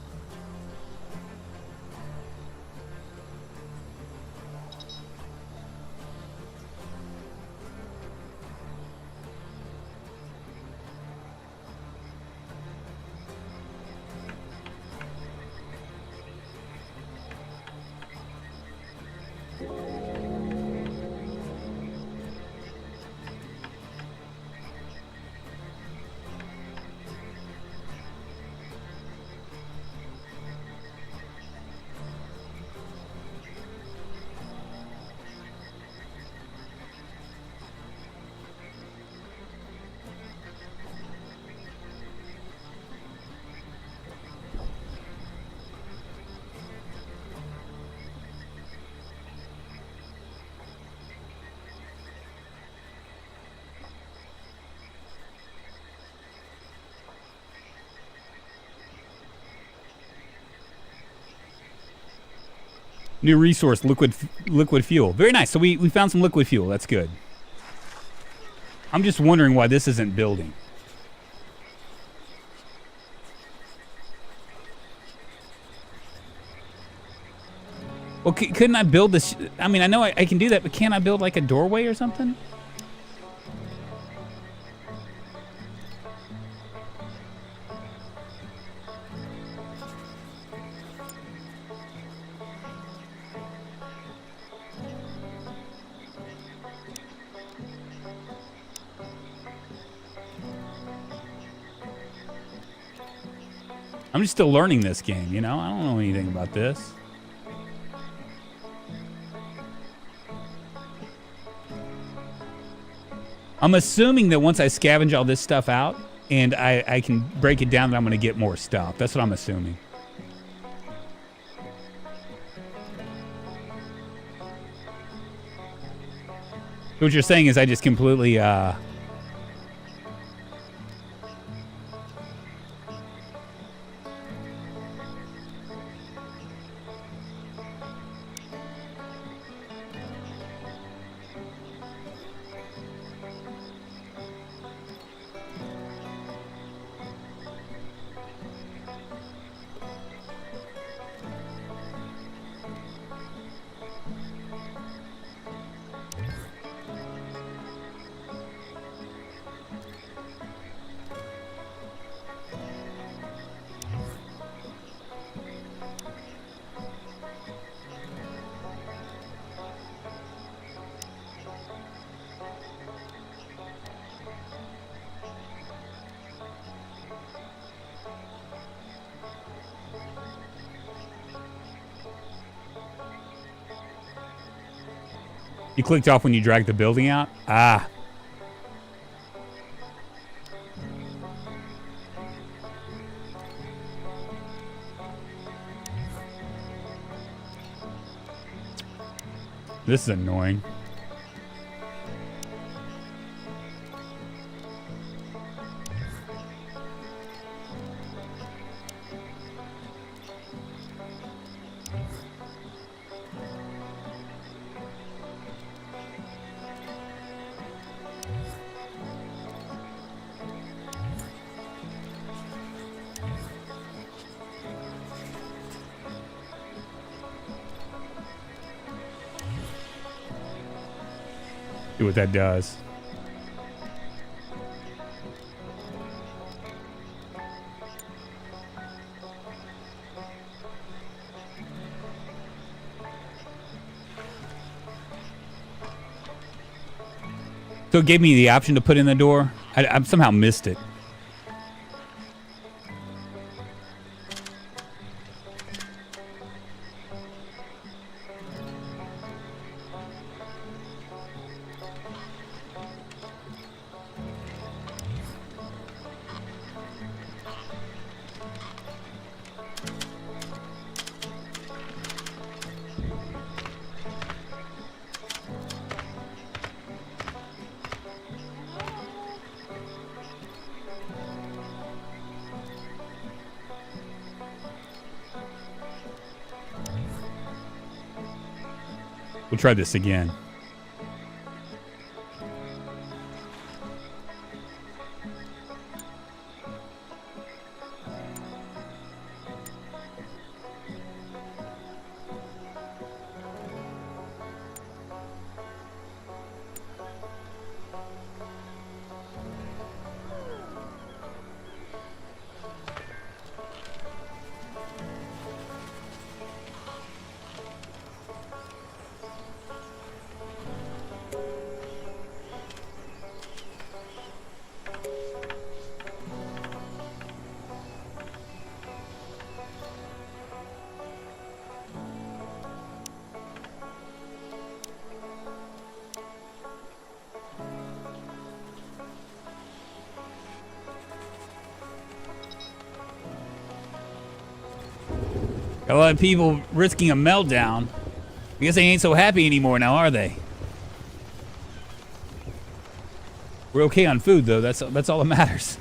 New resource, liquid fuel. Very nice. So we found some liquid fuel. That's good. I'm just wondering why this isn't building. Well, couldn't I build this? I mean, I know I can do that, but can't I build like a doorway or something? I'm just still learning this game, you know? I don't know anything about this. I'm assuming that once I scavenge all this stuff out and I can break it down, that I'm going to get more stuff. That's what I'm assuming. So what you're saying is I just completely... You clicked off when you dragged the building out? Ah. This is annoying. See what that does. So it gave me the option to put in the door. I somehow missed it. We'll try this again. Got a lot of people risking a meltdown. I guess they ain't so happy anymore now, are they? We're okay on food, though. That's all that matters.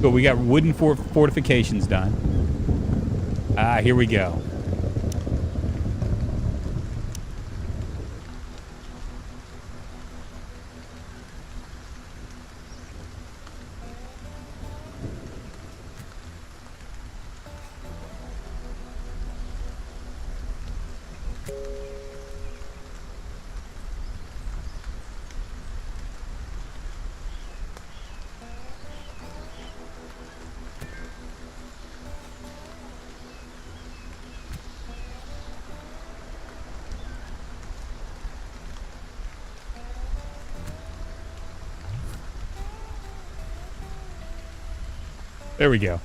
But we got wooden fortifications done. Ah, here we go. There we go.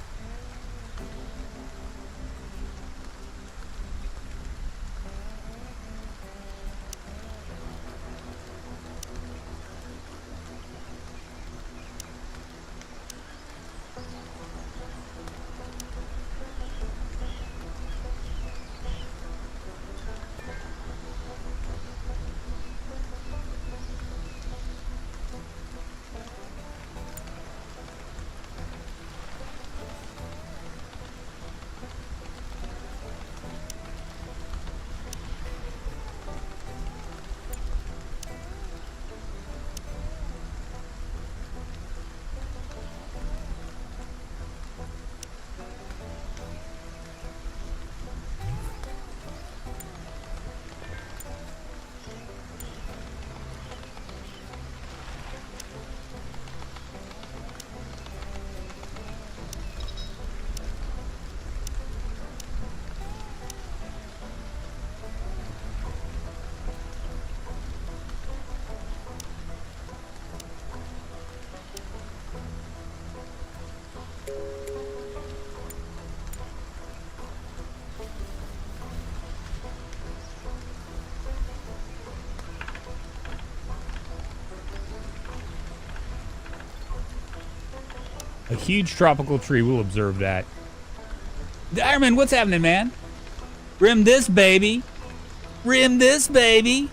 A huge tropical tree. We'll observe that. Diamond, what's happening, man? Rim this, baby. Rim this, baby.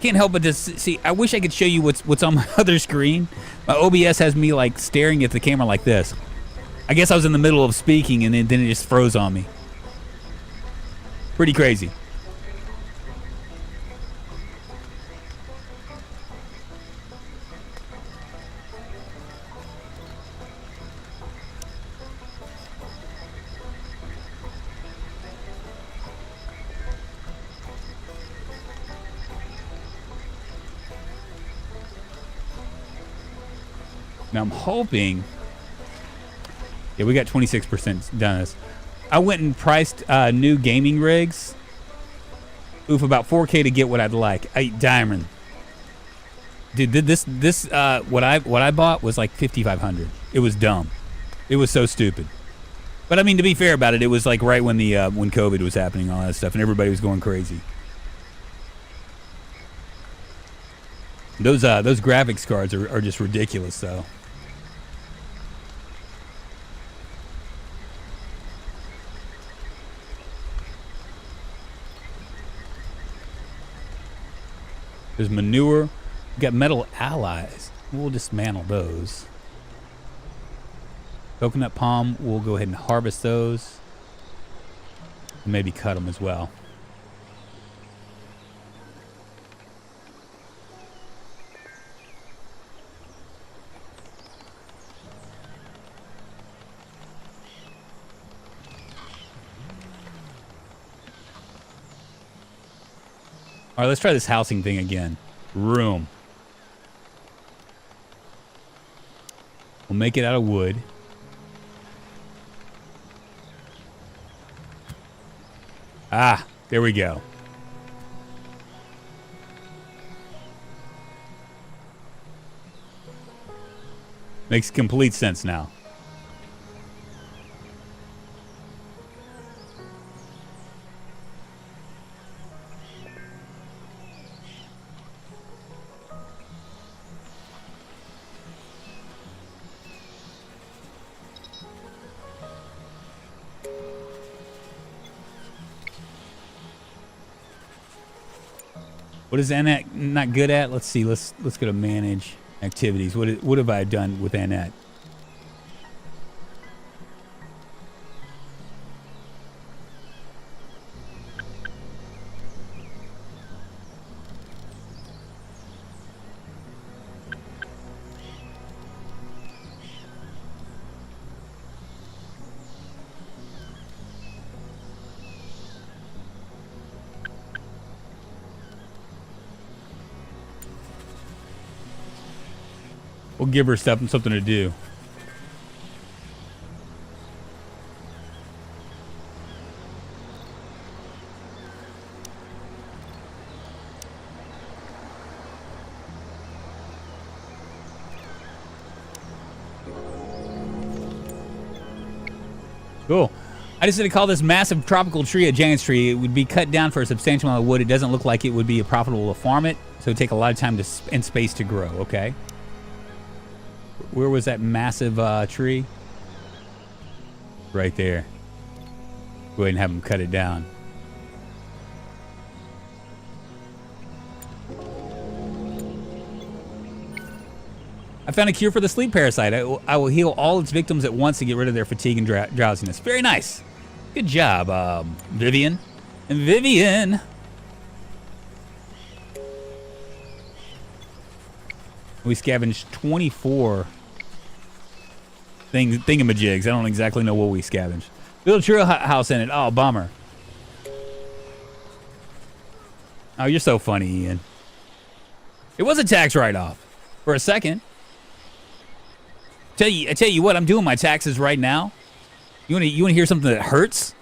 Can't help but just see. I wish I could show you what's on my other screen. My OBS has me like staring at the camera like this. I guess I was in the middle of speaking and then it just froze on me. Pretty crazy. Now I'm hoping. Yeah, we got 26% done this. I went and priced new gaming rigs. Oof, about 4K to get what I'd like. Diamond. Dude, this what I bought was like 5,500. It was dumb. It was so stupid. But I mean, to be fair about it, it was like right when the when COVID was happening, all that stuff, and everybody was going crazy. Those graphics cards are just ridiculous, though. There's manure. We got metal allies. We'll dismantle those. Coconut palm. We'll go ahead and harvest those. And maybe cut them as well. All right, let's try this housing thing again. Room. We'll make it out of wood. Ah, there we go. Makes complete sense now. What is Annette not good at? Let's see. Let's go to manage activities. What have I done with Annette? We'll give her something to do. Cool. I decided to call this massive tropical tree a giant's tree. It would be cut down for a substantial amount of wood. It doesn't look like it would be profitable to farm it, so it would take a lot of time and space to grow. Okay. Where was that massive tree? Right there. Go ahead and have them cut it down. I found a cure for the sleep parasite. I will heal all its victims at once to get rid of their fatigue and drowsiness. Very nice. Good job, Vivian. And Vivian. We scavenged 24 thingamajigs. I don't exactly know what we scavenged. Build a trail house in it. Oh, bummer. Oh, you're so funny, Ian. It was a tax write-off for a second. I tell you what, I'm doing my taxes right now. You want to hear something that hurts?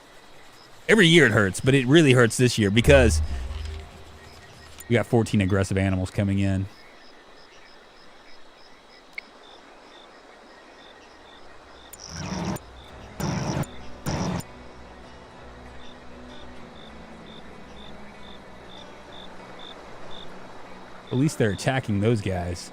Every year it hurts, but it really hurts this year because we got 14 aggressive animals coming in. At least they're attacking those guys.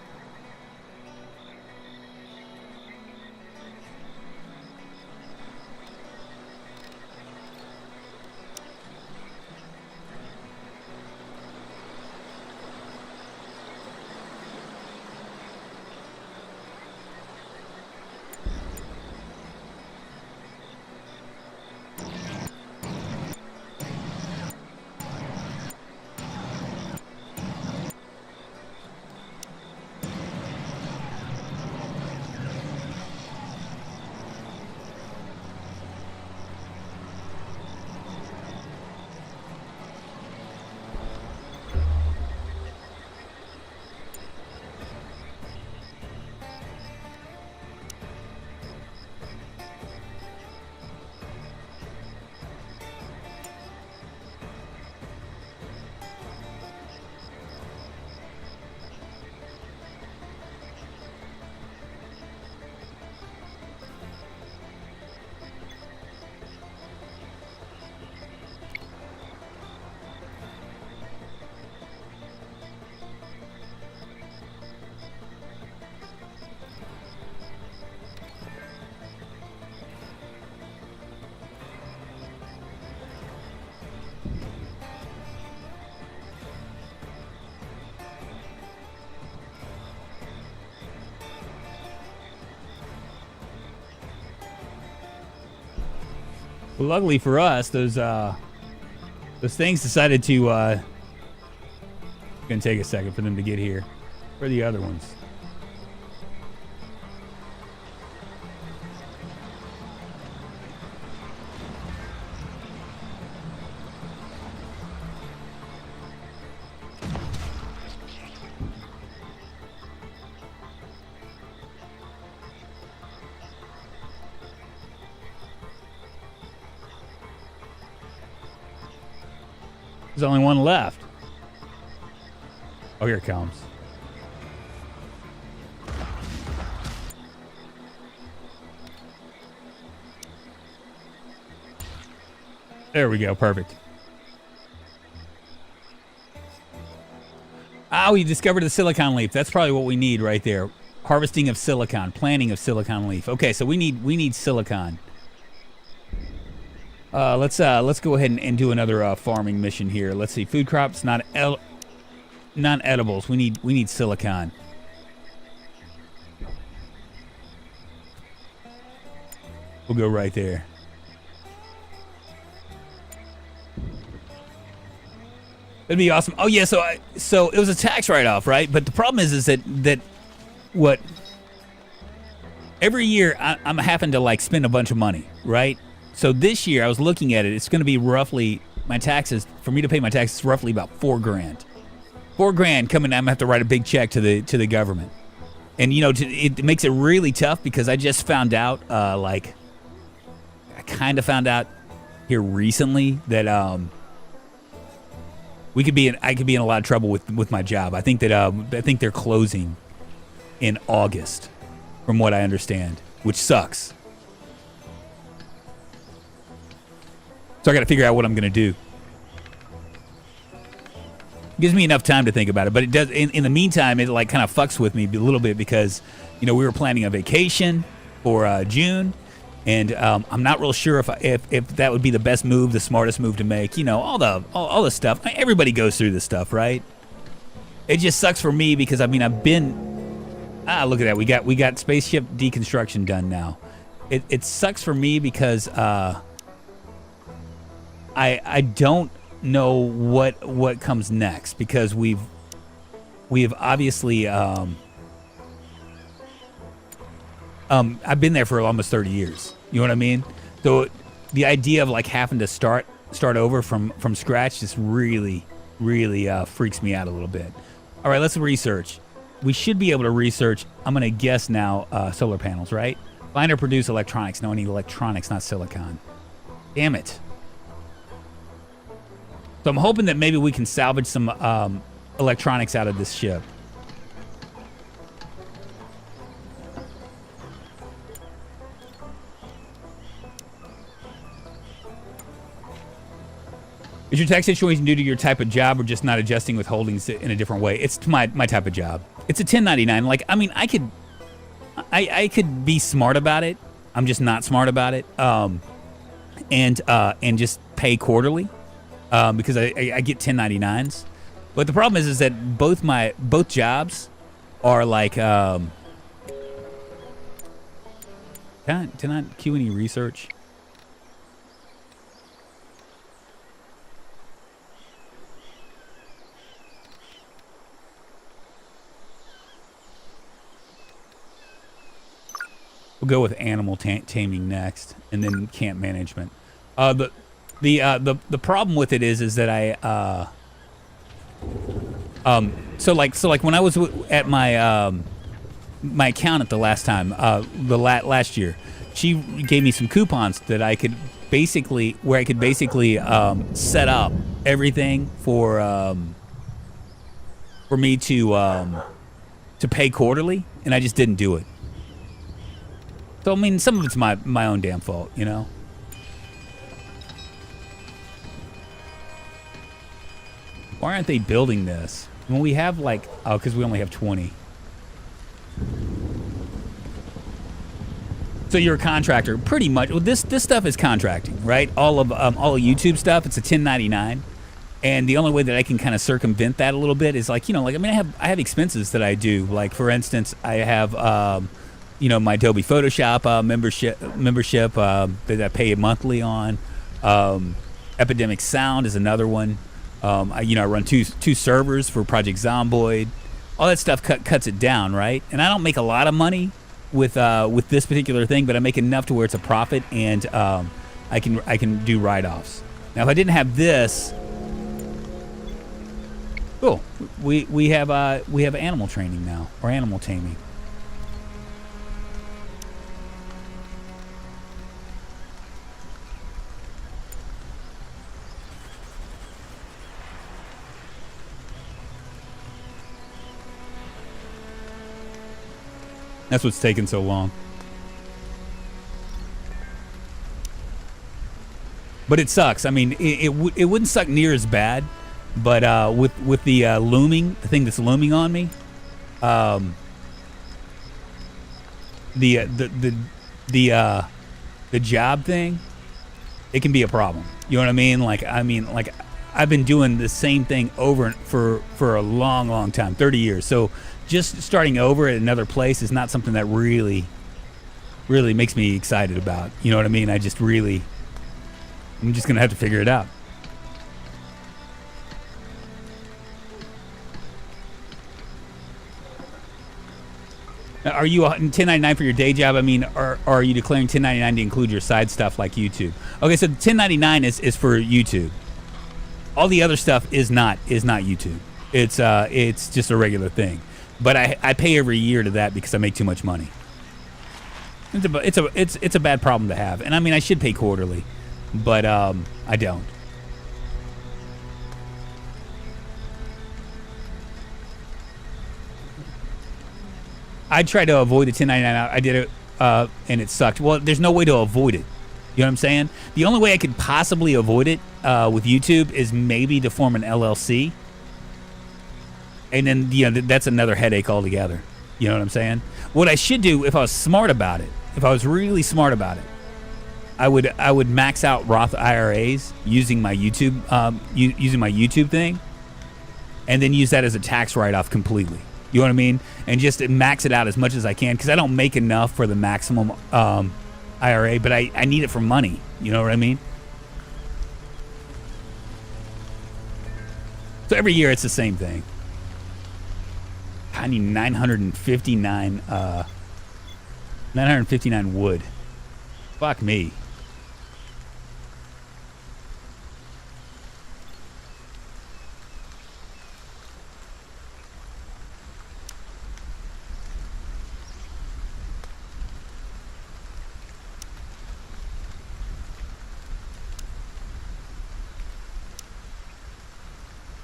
Well, luckily for us, those things decided to. It's gonna take a second for them to get here. Where are the other ones? There's only one left. Oh, here it comes. There we go. Perfect. Ah, we discovered the silicon leaf. That's probably what we need right there. Harvesting of silicon, planting of silicon leaf. Okay, so we need silicon. Let's go ahead and do another farming mission here. Let's see, food crops, non-edibles. We need silicon. We'll go right there. That'd be awesome. Oh yeah, so it was a tax write-off, right? But the problem is that what every year I'm having to like spend a bunch of money, right? So this year I was looking at it. It's going to be roughly my taxes for me to pay my taxes roughly about $4,000. $4,000 coming. I'm gonna have to write a big check to the government, and you know it makes it really tough because I just found out I kind of found out here recently that I could be in a lot of trouble with my job. I think they're closing in August, from what I understand, which sucks. So I got to figure out what I'm going to do. Gives me enough time to think about it, but it does. In the meantime, it like kind of fucks with me a little bit because, you know, we were planning a vacation for June, and I'm not real sure if that would be the best move, the smartest move to make. You know, all the stuff. I mean, everybody goes through this stuff, right? It just sucks for me because I mean I've been. Look at that. We got spaceship deconstruction done now. It sucks for me because I don't know what comes next because we have obviously I've been there for almost 30 years. You know what I mean? So the idea of like having to start over from scratch just really freaks me out a little bit. All right, let's research. We should be able to research. I'm gonna guess now solar panels, right? Find or produce electronics. No, I need electronics, not silicon. Damn it. So I'm hoping that maybe we can salvage some electronics out of this ship. Is your tax situation due to your type of job or just not adjusting withholdings in a different way? It's my type of job. It's a 1099. Like, I mean, I could be smart about it. I'm just not smart about it. And just pay quarterly. Because I get 1099s, but the problem is that both jobs are like can I queue any research? We'll go with animal taming next, and then camp management. The problem with it is that I so like when I was at my my accountant the last time last year, she gave me some coupons that I could basically set up everything for me to pay quarterly, and I just didn't do it. So I mean, some of it's my own damn fault, you know. Why aren't they building this? When we have like, oh, because we only have 20. So you're a contractor, pretty much. Well, this stuff is contracting, right? All of YouTube stuff, it's a 1099, and the only way that I can kind of circumvent that a little bit is like, you know, like I mean, I have expenses that I do. Like for instance, I have you know, my Adobe Photoshop membership that I pay monthly on. Epidemic Sound is another one. I run two servers for Project Zomboid. All that stuff cuts it down, right? And I don't make a lot of money with this particular thing, but I make enough to where it's a profit, and I can do write-offs. Now, if I didn't have this, cool. We have animal training now, or animal taming. That's what's taking so long. But it sucks. I mean, it wouldn't suck near as bad, but with the the thing that's looming on me, the job thing, it can be a problem. You know what I mean? Like I've been doing the same thing over for a long time, 30 years. So just starting over at another place is not something that really makes me excited about. You know what I mean? I'm just going to have to figure it out. Now, are you 1099 for your day job? I mean, are you declaring 1099 to include your side stuff like YouTube? Okay, so the 1099 is for YouTube. All the other stuff is not YouTube. It's just a regular thing. But I pay every year to that because I make too much money. It's a bad problem to have. And I mean, I should pay quarterly, but I don't. I tried to avoid the 1099. I did it, and it sucked. Well, there's no way to avoid it. You know what I'm saying? The only way I could possibly avoid it with YouTube is maybe to form an LLC. And then, that's another headache altogether. You know what I'm saying? What I should do, if I was smart about it, if I was really smart about it, I would max out Roth IRAs using my YouTube thing, and then use that as a tax write-off completely. You know what I mean? And just max it out as much as I can, because I don't make enough for the maximum IRA, but I need it for money. You know what I mean? So every year it's the same thing. I need 959 wood. Fuck me.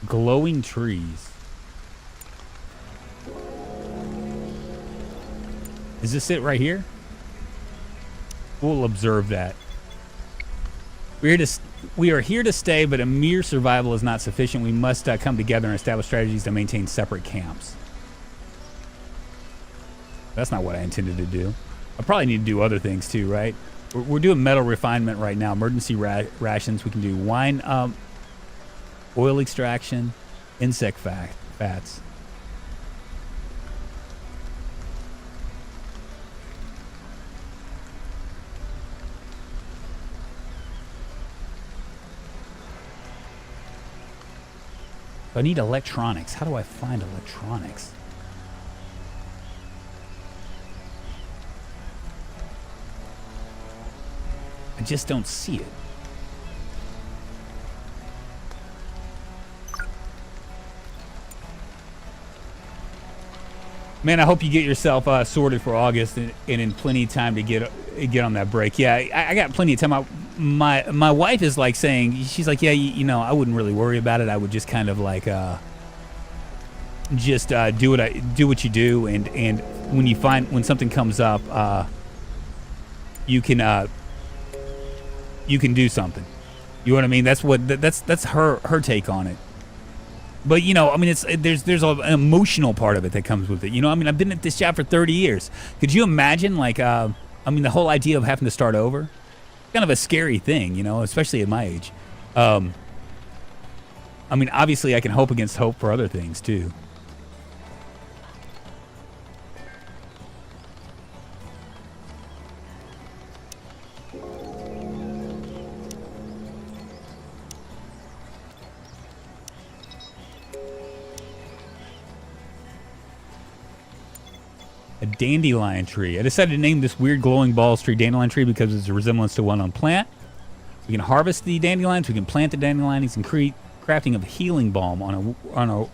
Glowing trees. Is this it right here? We'll observe that. We are here to stay, but a mere survival is not sufficient. We must come together and establish strategies to maintain separate camps. That's not what I intended to do. I probably need to do other things too, right? We're doing metal refinement right now. Emergency rations. We can do wine, oil extraction, insect fats. I need electronics. How do I find electronics? I just don't see it. Man, I hope you get yourself sorted for August and in plenty of time to get on that break. Yeah, I got plenty of time. My wife is like saying, she's like, yeah, I wouldn't really worry about it. I would just kind of like do what you do, and when something comes up, you can do something. You know what I mean? That's her take on it. But there's an emotional part of it that comes with it. I've been at this job for 30 years. Could you imagine, the whole idea of having to start over? Kind of a scary thing, especially at my age. Obviously, I can hope against hope for other things too. A dandelion tree. I decided to name this weird glowing balls tree dandelion tree because it's a resemblance to one on plant. We can harvest the dandelions. We can plant the dandelions and create crafting of healing balm on a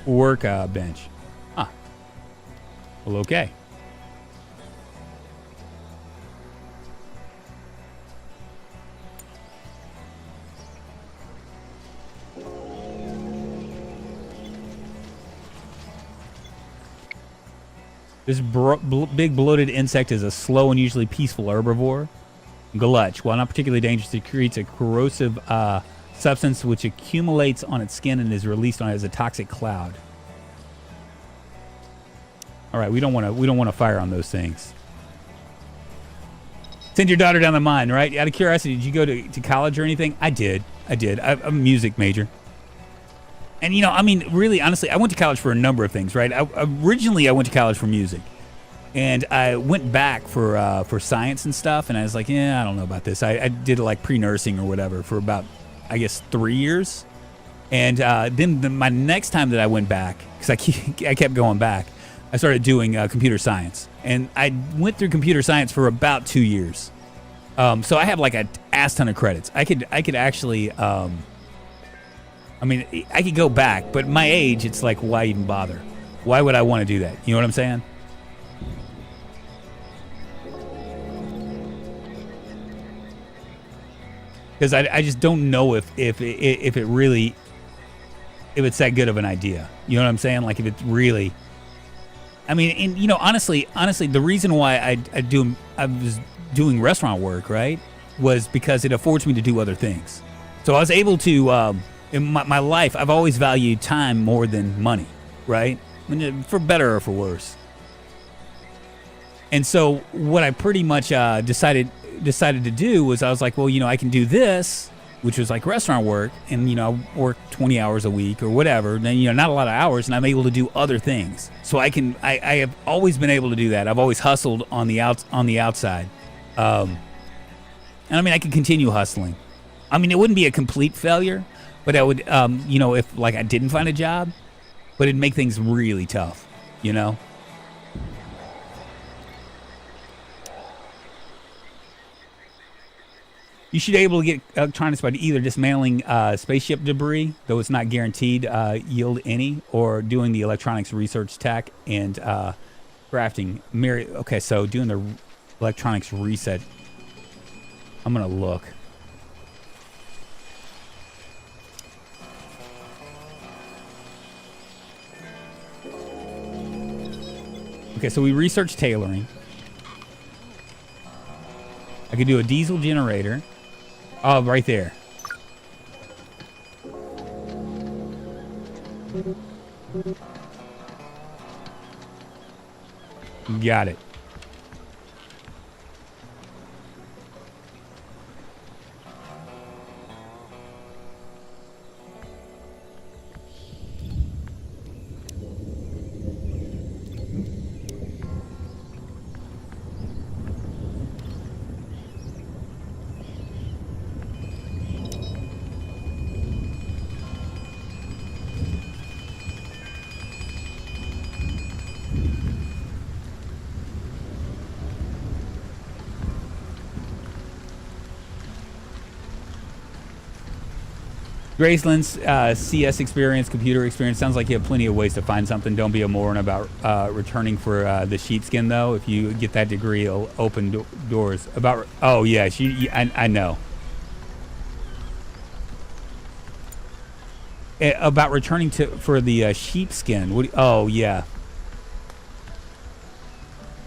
work bench. Huh. Well, okay. This big bloated insect is a slow and usually peaceful herbivore. Gulch, while not particularly dangerous, it creates a corrosive substance which accumulates on its skin and is released as a toxic cloud. All right, we don't want to fire on those things. Send your daughter down the mine, right? Out of curiosity, did you go to college or anything? I did. I'm a music major. And, really, honestly, I went to college for a number of things, right? Originally, I went to college for music. And I went back for science and stuff, and I was like, yeah, I don't know about this. I did, like, pre-nursing or whatever for about, I guess, 3 years. And then my next time that I went back, because I kept going back, I started doing computer science. And I went through computer science for about 2 years. So I have, like, an ass ton of credits. I could actually... I could go back, but my age, it's like, why even bother? Why would I want to do that? You know what I'm saying? Because I just don't know if it's that good of an idea. You know what I'm saying? Like, if it's really... honestly, the reason why I was doing restaurant work, right, was because it affords me to do other things. So I was able to, in my life, I've always valued time more than money, right? For better or for worse. And so what I pretty much decided to do was I was like, well, I can do this, which was like restaurant work, and I work 20 hours a week or whatever. And then not a lot of hours, and I'm able to do other things. So I have always been able to do that. I've always hustled on the outside, and I can continue hustling. It wouldn't be a complete failure, but I would, if like I didn't find a job, but it'd make things really tough, You should be able to get electronics by either dismantling spaceship debris, though it's not guaranteed yield any, or doing the electronics research tech and crafting. Okay, so doing the electronics reset. I'm going to look. Okay, so we researched tailoring. I could do a diesel generator. Oh, right there. Got it. Graceland's CS experience, computer experience, sounds like you have plenty of ways to find something. Don't be a moron about returning for the sheepskin, though. If you get that degree, it'll open doors. Oh, yeah, I know. About returning for the sheepskin. Oh, yeah.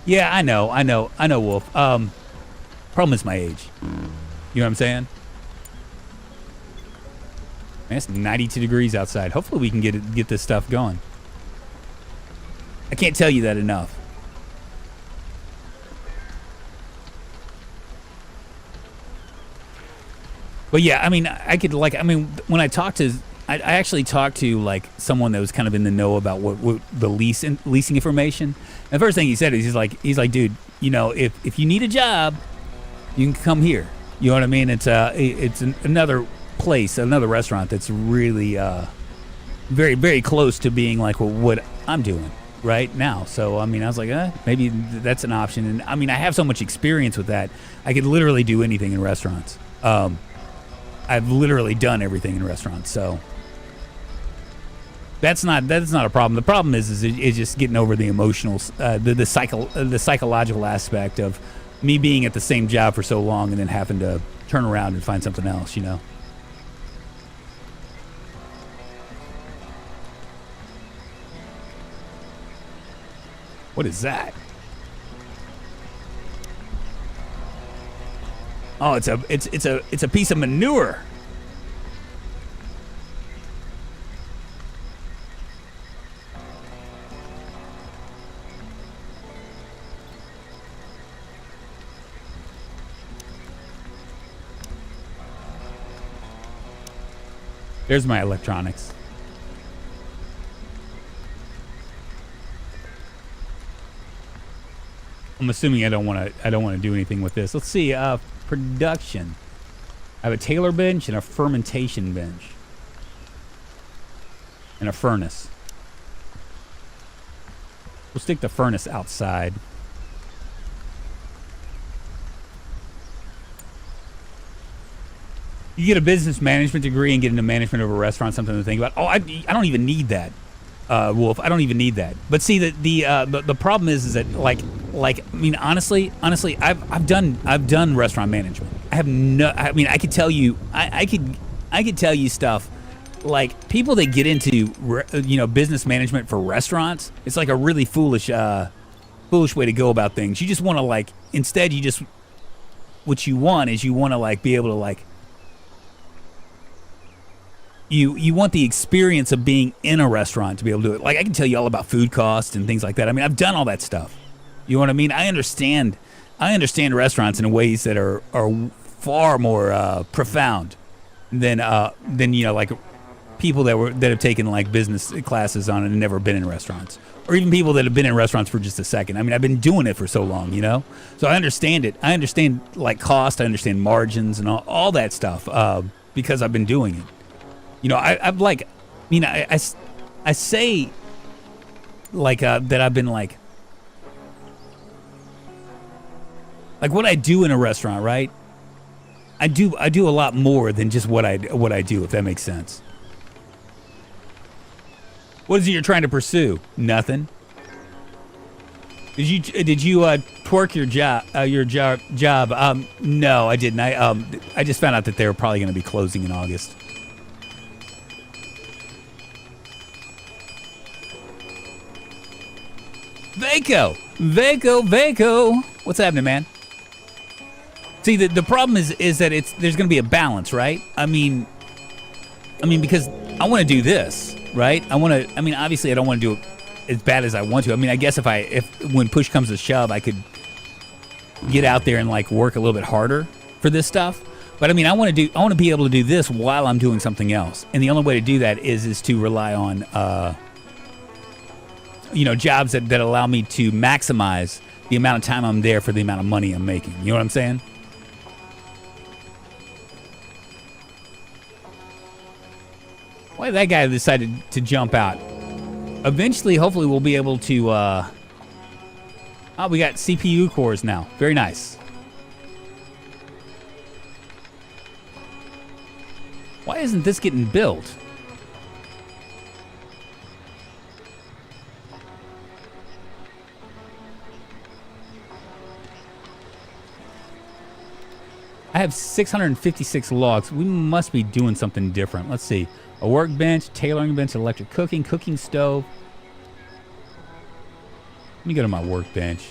Yeah, I know, Wolf. Problem is my age. You know what I'm saying? Man, it's 92 degrees outside. Hopefully we can get this stuff going. I can't tell you that enough. But yeah, I could when I talked to, I actually talked to like someone that was kind of in the know about what the leasing information. And the first thing he said is he's like, dude, if you need a job, you can come here. You know what I mean? It's another place, another restaurant that's really very, very close to being like what I'm doing right now. So I was like, maybe that's an option. And I have so much experience with that. I could literally do anything in restaurants. I've literally done everything in restaurants. So that's not a problem. The problem is just getting over the emotional, the psychological aspect of me being at the same job for so long and then having to turn around and find something else. What is that? Oh, it's a piece of manure. There's my electronics. I'm assuming I don't want to do anything with this. Let's see. Production. I have a tailor bench and a fermentation bench and a furnace. We'll stick the furnace outside. You get a business management degree and get into management of a restaurant, something to think about. Oh, I don't even need that, Wolf. I don't even need that. But see, the problem is that honestly, I've done restaurant management. I could tell you, I could tell you stuff like people that get into business management for restaurants. It's like a really foolish way to go about things. You just want to instead you just what you want is you want to like be able to like you want the experience of being in a restaurant to be able to do it. Like I can tell you all about food costs and things like that. I mean, I've done all that stuff. You know what I mean? I understand restaurants in ways that are far more profound than like people that have taken like business classes on it and never been in restaurants, or even people that have been in restaurants for just a second. I mean, I've been doing it for so long, so I understand it. I understand like cost. I understand margins and all that stuff because I've been doing it. I've like, I say like that I've been like what I do in a restaurant, right? I do a lot more than just what I do, if that makes sense. What is it you're trying to pursue? Nothing. Did you twerk your job? No, I didn't. I just found out that they were probably going to be closing in August. Vaco. What's happening, man? See, the problem is that there's going to be a balance, right? I mean, because I want to do this, right? Obviously, I don't want to do it as bad as I want to. I mean, I guess if when push comes to shove, I could get out there and like work a little bit harder for this stuff. But I mean, I want to be able to do this while I'm doing something else, and the only way to do that is to rely on jobs that allow me to maximize the amount of time I'm there for the amount of money I'm making. You know what I'm saying? Why did that guy decided to jump out? Eventually, hopefully, we'll be able to... we got CPU cores now. Very nice. Why isn't this getting built? I have 656 logs. We must be doing something different. Let's see. A workbench, tailoring bench, electric cooking stove. Let me go to my workbench.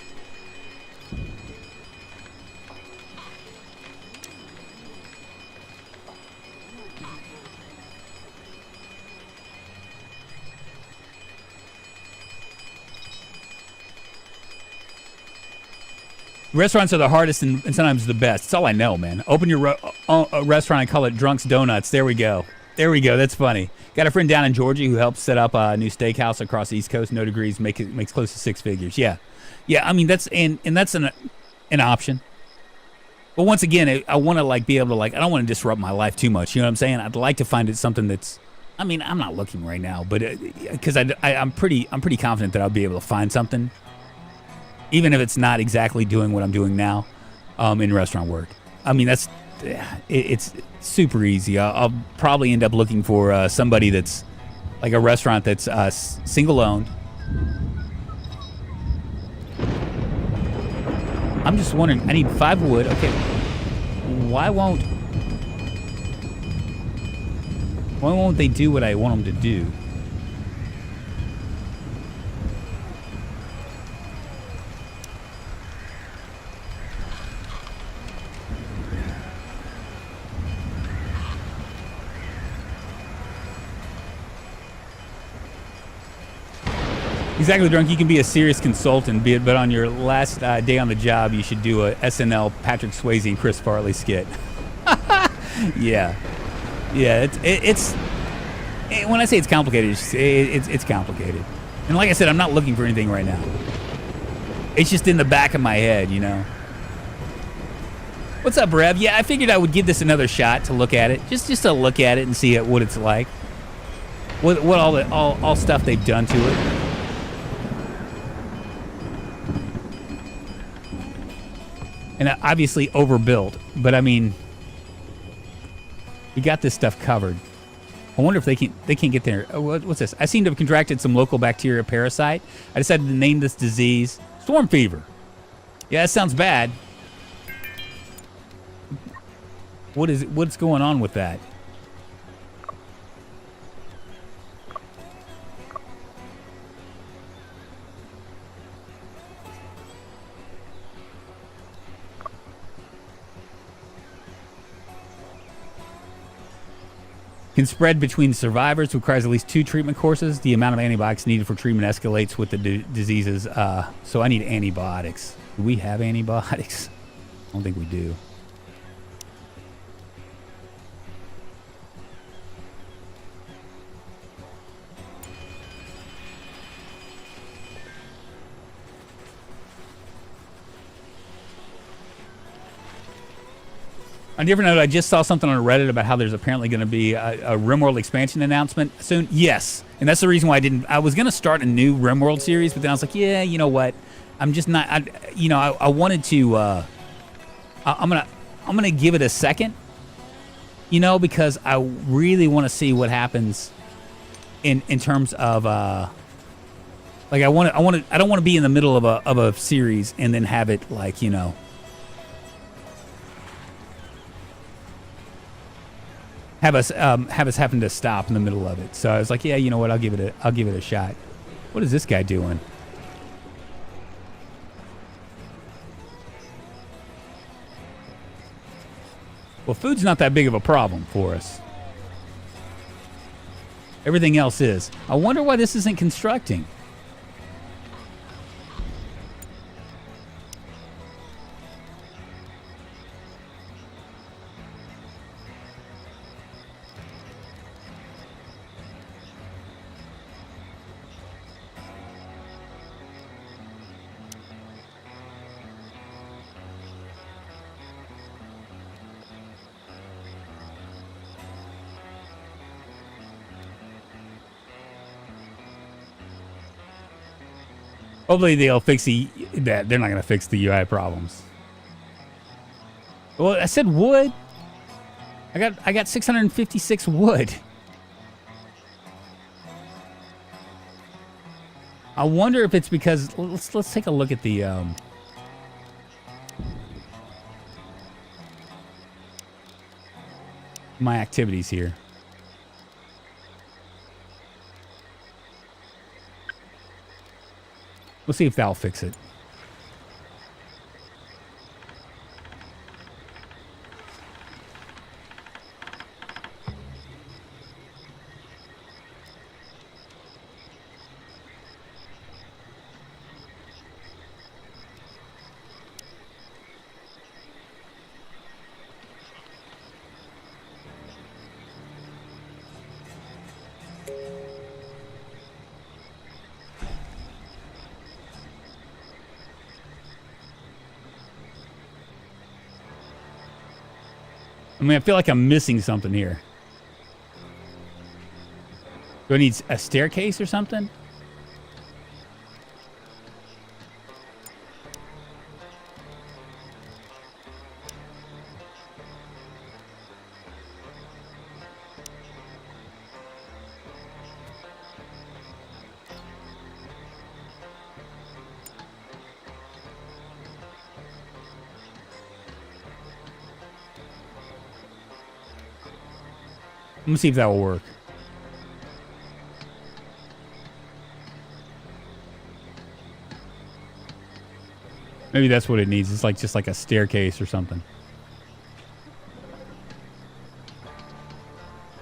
Restaurants are the hardest and sometimes the best. That's all I know, man. Open your restaurant and call it Drunk's Donuts. There we go. That's funny. Got a friend down in Georgia who helped set up a new steakhouse across the East Coast. No degrees, makes close to six figures. Yeah. I mean that's that's an option. But once again, I want to like be able to like I don't want to disrupt my life too much. You know what I'm saying? I'd like to find it something that's. I mean, I'm not looking right now, but because I'm pretty confident that I'll be able to find something. Even if it's not exactly doing what I'm doing now in restaurant work. I mean, it's super easy. I'll probably end up looking for somebody that's like a restaurant that's single-owned. I'm just wondering, I need 5 wood. Okay, why won't they do what I want them to do? Exactly, Drunk. You can be a serious consultant, but on your last day on the job, you should do a SNL Patrick Swayze and Chris Farley skit. Yeah. It's when I say it's complicated, it's complicated. And like I said, I'm not looking for anything right now. It's just in the back of my head, What's up, Rev? Yeah, I figured I would give this another shot to look at it, just to look at it and see what it's like. What all stuff they've done to it. And obviously overbuilt, but I mean, we got this stuff covered. I wonder if they can't get there. What's this? I seem to have contracted some local bacteria parasite. I decided to name this disease storm fever. Yeah, that sounds bad. What's going on with that? can spread between survivors, requires at least 2 treatment courses. The amount of antibiotics needed for treatment escalates with the diseases. So I need antibiotics. Do we have antibiotics? I don't think we do. On a different note, I just saw something on Reddit about how there's apparently going to be a Rimworld expansion announcement soon. Yes, and that's the reason why I didn't. I was going to start a new Rimworld series, but then I was like, yeah, you know what? I'm just not. I wanted to. I'm gonna give it a second. Because I really want to see what happens in terms of I don't want to be in the middle of a series and then have it have us having to stop in the middle of it. So I was like, yeah, you know what? I'll give it a shot. What is this guy doing? Well, food's not that big of a problem for us. Everything else is. I wonder why this isn't constructing. Hopefully they'll fix that. They're not going to fix the UI problems. Well, I said wood. I got 656 wood. I wonder if it's because let's take a look at the my activities here. We'll see if that'll fix it. I feel like I'm missing something here. Do I need a staircase or something? Let me see if that will work. Maybe that's what it needs. It's just like a staircase or something.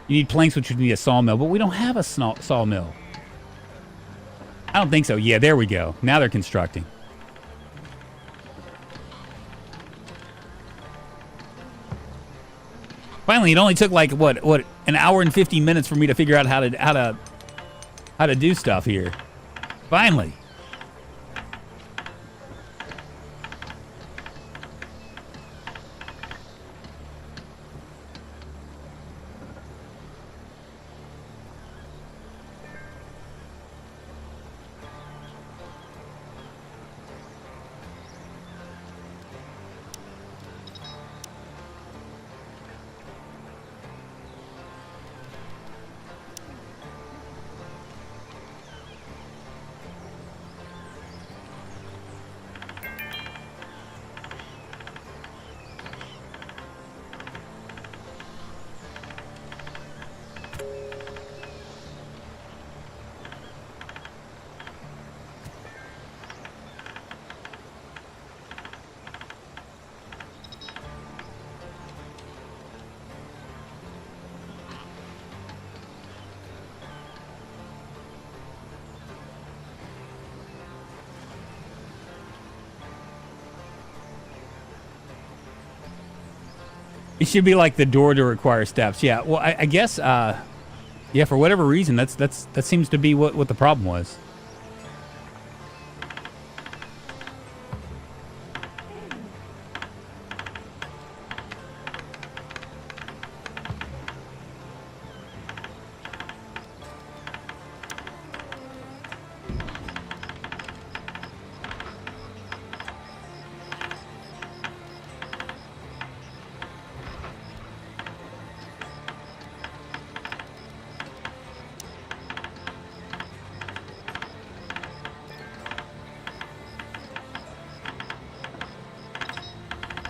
You need planks, which would need a sawmill, but we don't have a sawmill. I don't think so. Yeah, there we go. Now they're constructing. Finally, it only took like what an hour and 50 minutes for me to figure out how to do stuff here. Finally. It should be like the door to require steps. Yeah. Well, I guess. Yeah. For whatever reason, that seems to be what the problem was.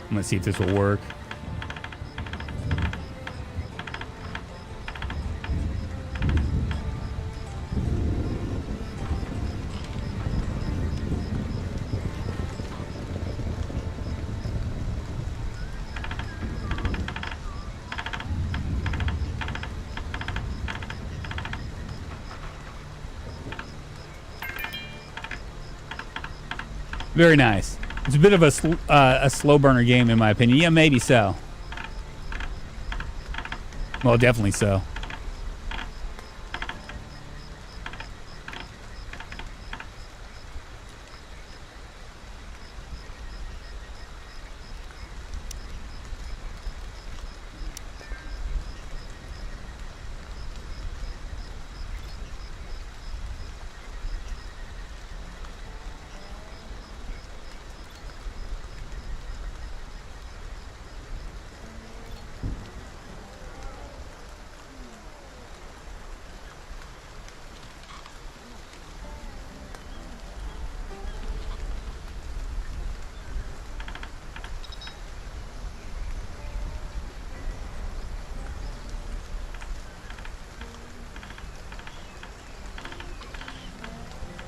I'm gonna see if this will work. Very nice. It's a bit of a slow burner game, in my opinion. Yeah, maybe so. Well, definitely so.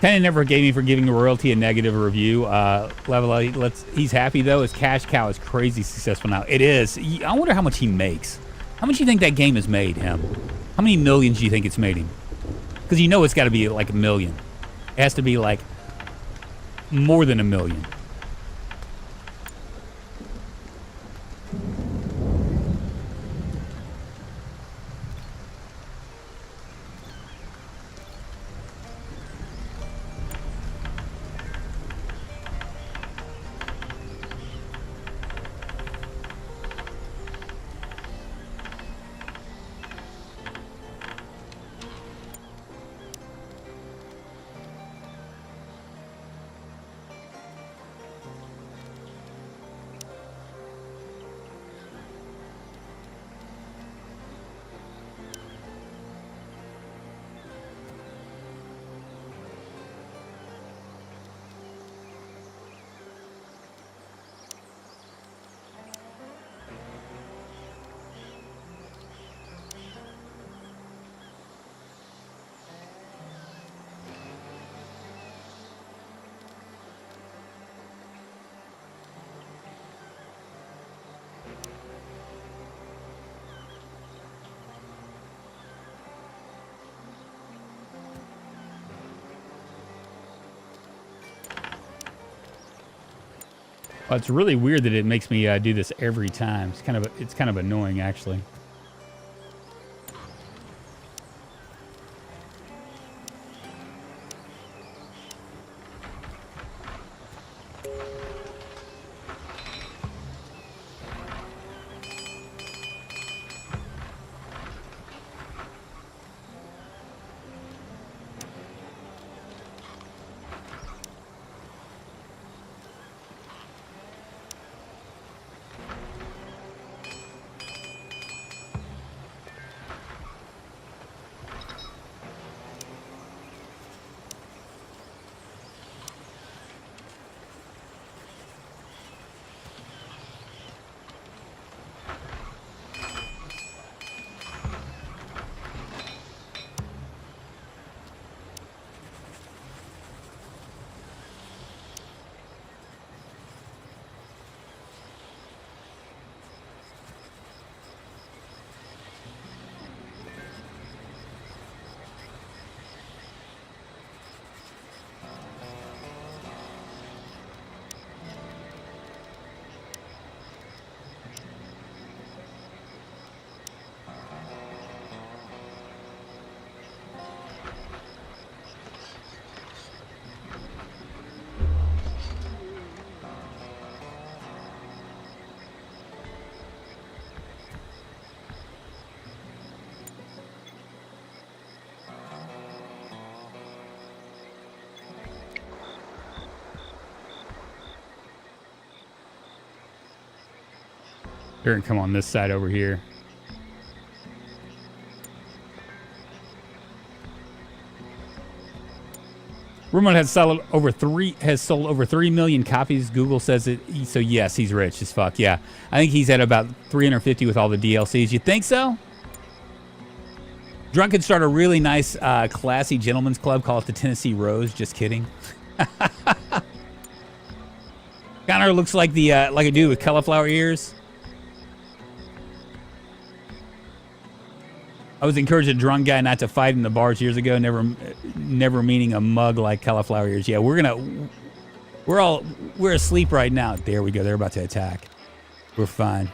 Kind of never gave me for giving a royalty a negative review. Level 8, he's happy though. His cash cow is crazy successful now. It is. I wonder how much he makes. How much do you think that game has made him? How many millions do you think it's made him? Because you know it's got to be like 1 million. It has to be like more than 1 million. Well, it's really weird that it makes me do this every time. It's kind of annoying, actually. Here and come on this side over here. Rimworld has sold over 3 million copies. Google says it. So yes, he's rich as fuck. Yeah, I think he's at about 350 with all the DLCs. You think so? Drunk could start a really nice, classy gentleman's club. Call it the Tennessee Rose. Just kidding. Connor looks like like a dude with cauliflower ears. I was encouraged a drunk guy not to fight in the bars years ago. Never meaning a mug like cauliflower ears. Yeah, we're asleep right now. There we go. They're about to attack. We're fine.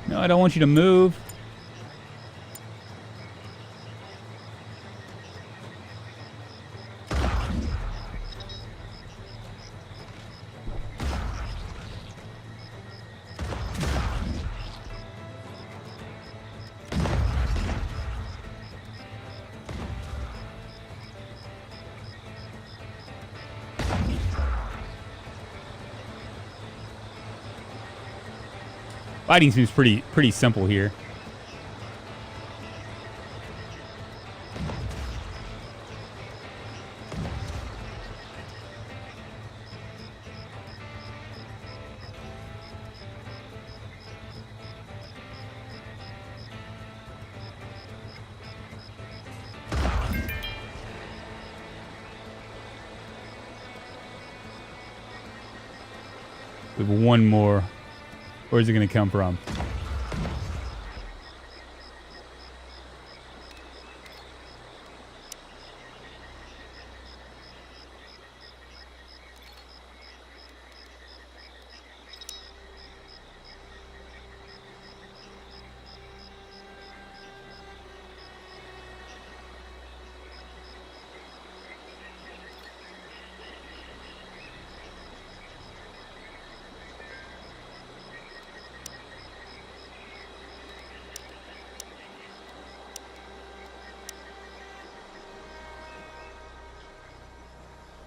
No, I don't want you to move. Fighting seems pretty simple here. We have one more. Where's it going to come from?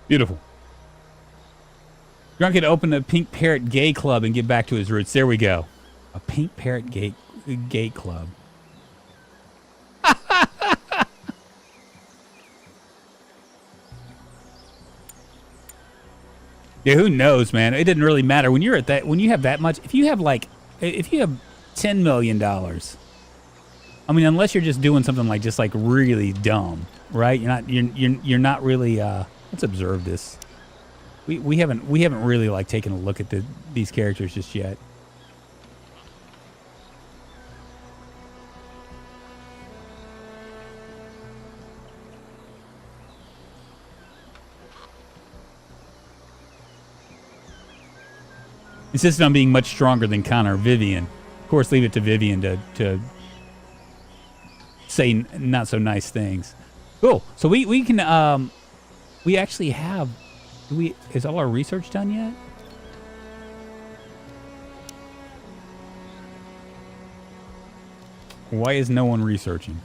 Beautiful. Drunk could open a Pink Parrot Gay Club and get back to his roots. There we go. A Pink Parrot Gay Club. Yeah, who knows, man? It didn't really matter when you're at that. When you have that much, if you have $10 million, I mean, unless you're just doing something like really dumb, right? You're not really. Let's observe this. We haven't really taken a look at these characters just yet. Insisted on being much stronger than Connor. Vivian. Of course, leave it to Vivian to say not so nice things. Cool. So we can We actually have. Is all our research done yet? Why is no one researching?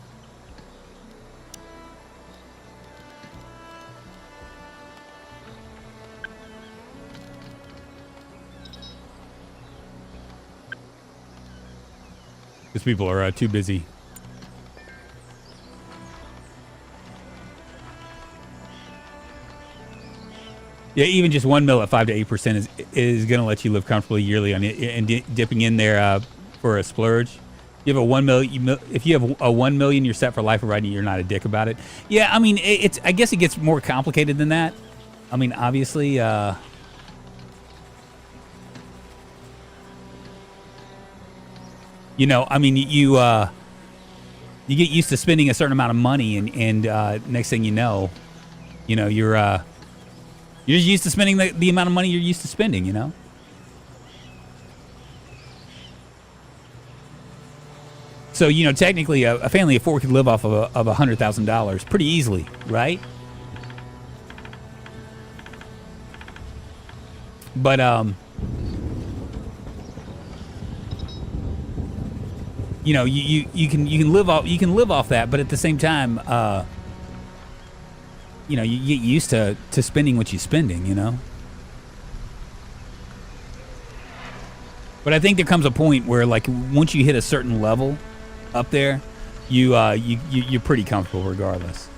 Because people are too busy. Yeah, even just 1 mil at 5 to 8% is going to let you live comfortably yearly on it, and dipping in there for a splurge. You have a 1 million. If you have a 1 million, you're set for life, provided you're not a dick about it. Yeah, I mean, it's. I guess it gets more complicated than that. I mean, obviously, you know, I mean, you get used to spending a certain amount of money, and next thing you know, you're just used to spending the amount of money you're used to spending. You know. So, technically, a family of four could live off of $100,000 pretty easily, right? But, you can live off that, but at the same time, you get used to spending what you're spending, But I think there comes a point where, like, once you hit a certain level up there, you're pretty comfortable regardless.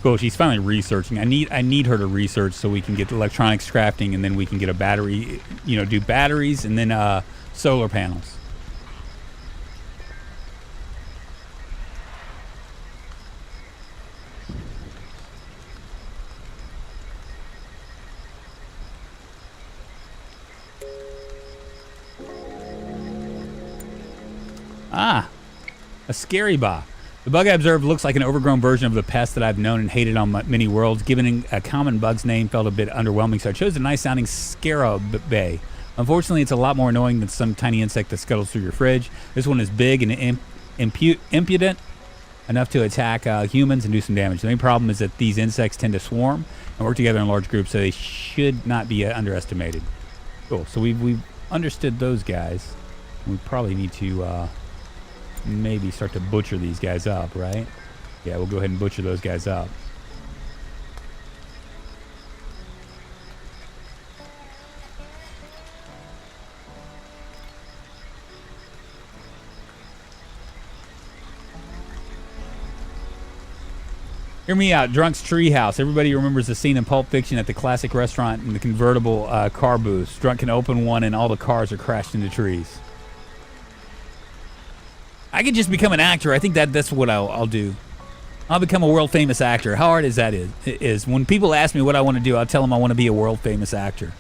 Cool. She's finally researching. I need her to research so we can get the electronics crafting, and then we can get a battery. Do batteries and then solar panels. Ah, a scary bot. The bug I observed looks like an overgrown version of the pest that I've known and hated on many worlds. Given a common bug's name felt a bit underwhelming, so I chose a nice-sounding scarab bay. Unfortunately, it's a lot more annoying than some tiny insect that scuttles through your fridge. This one is big and impudent enough to attack humans and do some damage. The main problem is that these insects tend to swarm and work together in large groups, so they should not be underestimated. Cool. So we've understood those guys. We probably need to... maybe start to butcher these guys up, right? Yeah, we'll go ahead and butcher those guys up. Hear me out. Drunk's Treehouse. Everybody remembers the scene in Pulp Fiction at the classic restaurant in the convertible car booth. Drunk can open one and all the cars are crashed into trees. I could just become an actor. I think that's what I'll do. I'll become a world famous actor. How hard is that? Is when people ask me what I want to do, I'll tell them I want to be a world famous actor.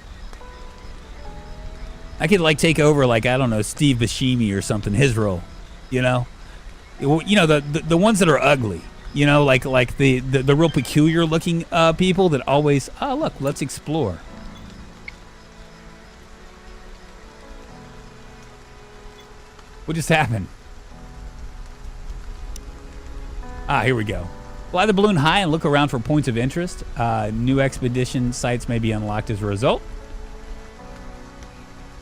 I could take over I don't know, Steve Buscemi or something, his role. The ones that are ugly. Like the real peculiar looking people that always look, let's explore. What just happened? Here we go. Fly the balloon high and look around for points of interest. New expedition sites may be unlocked as a result.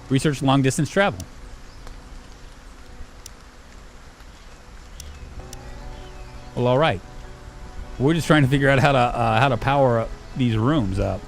Research long-distance travel. Well, all right. We're just trying to figure out how to power these rooms up.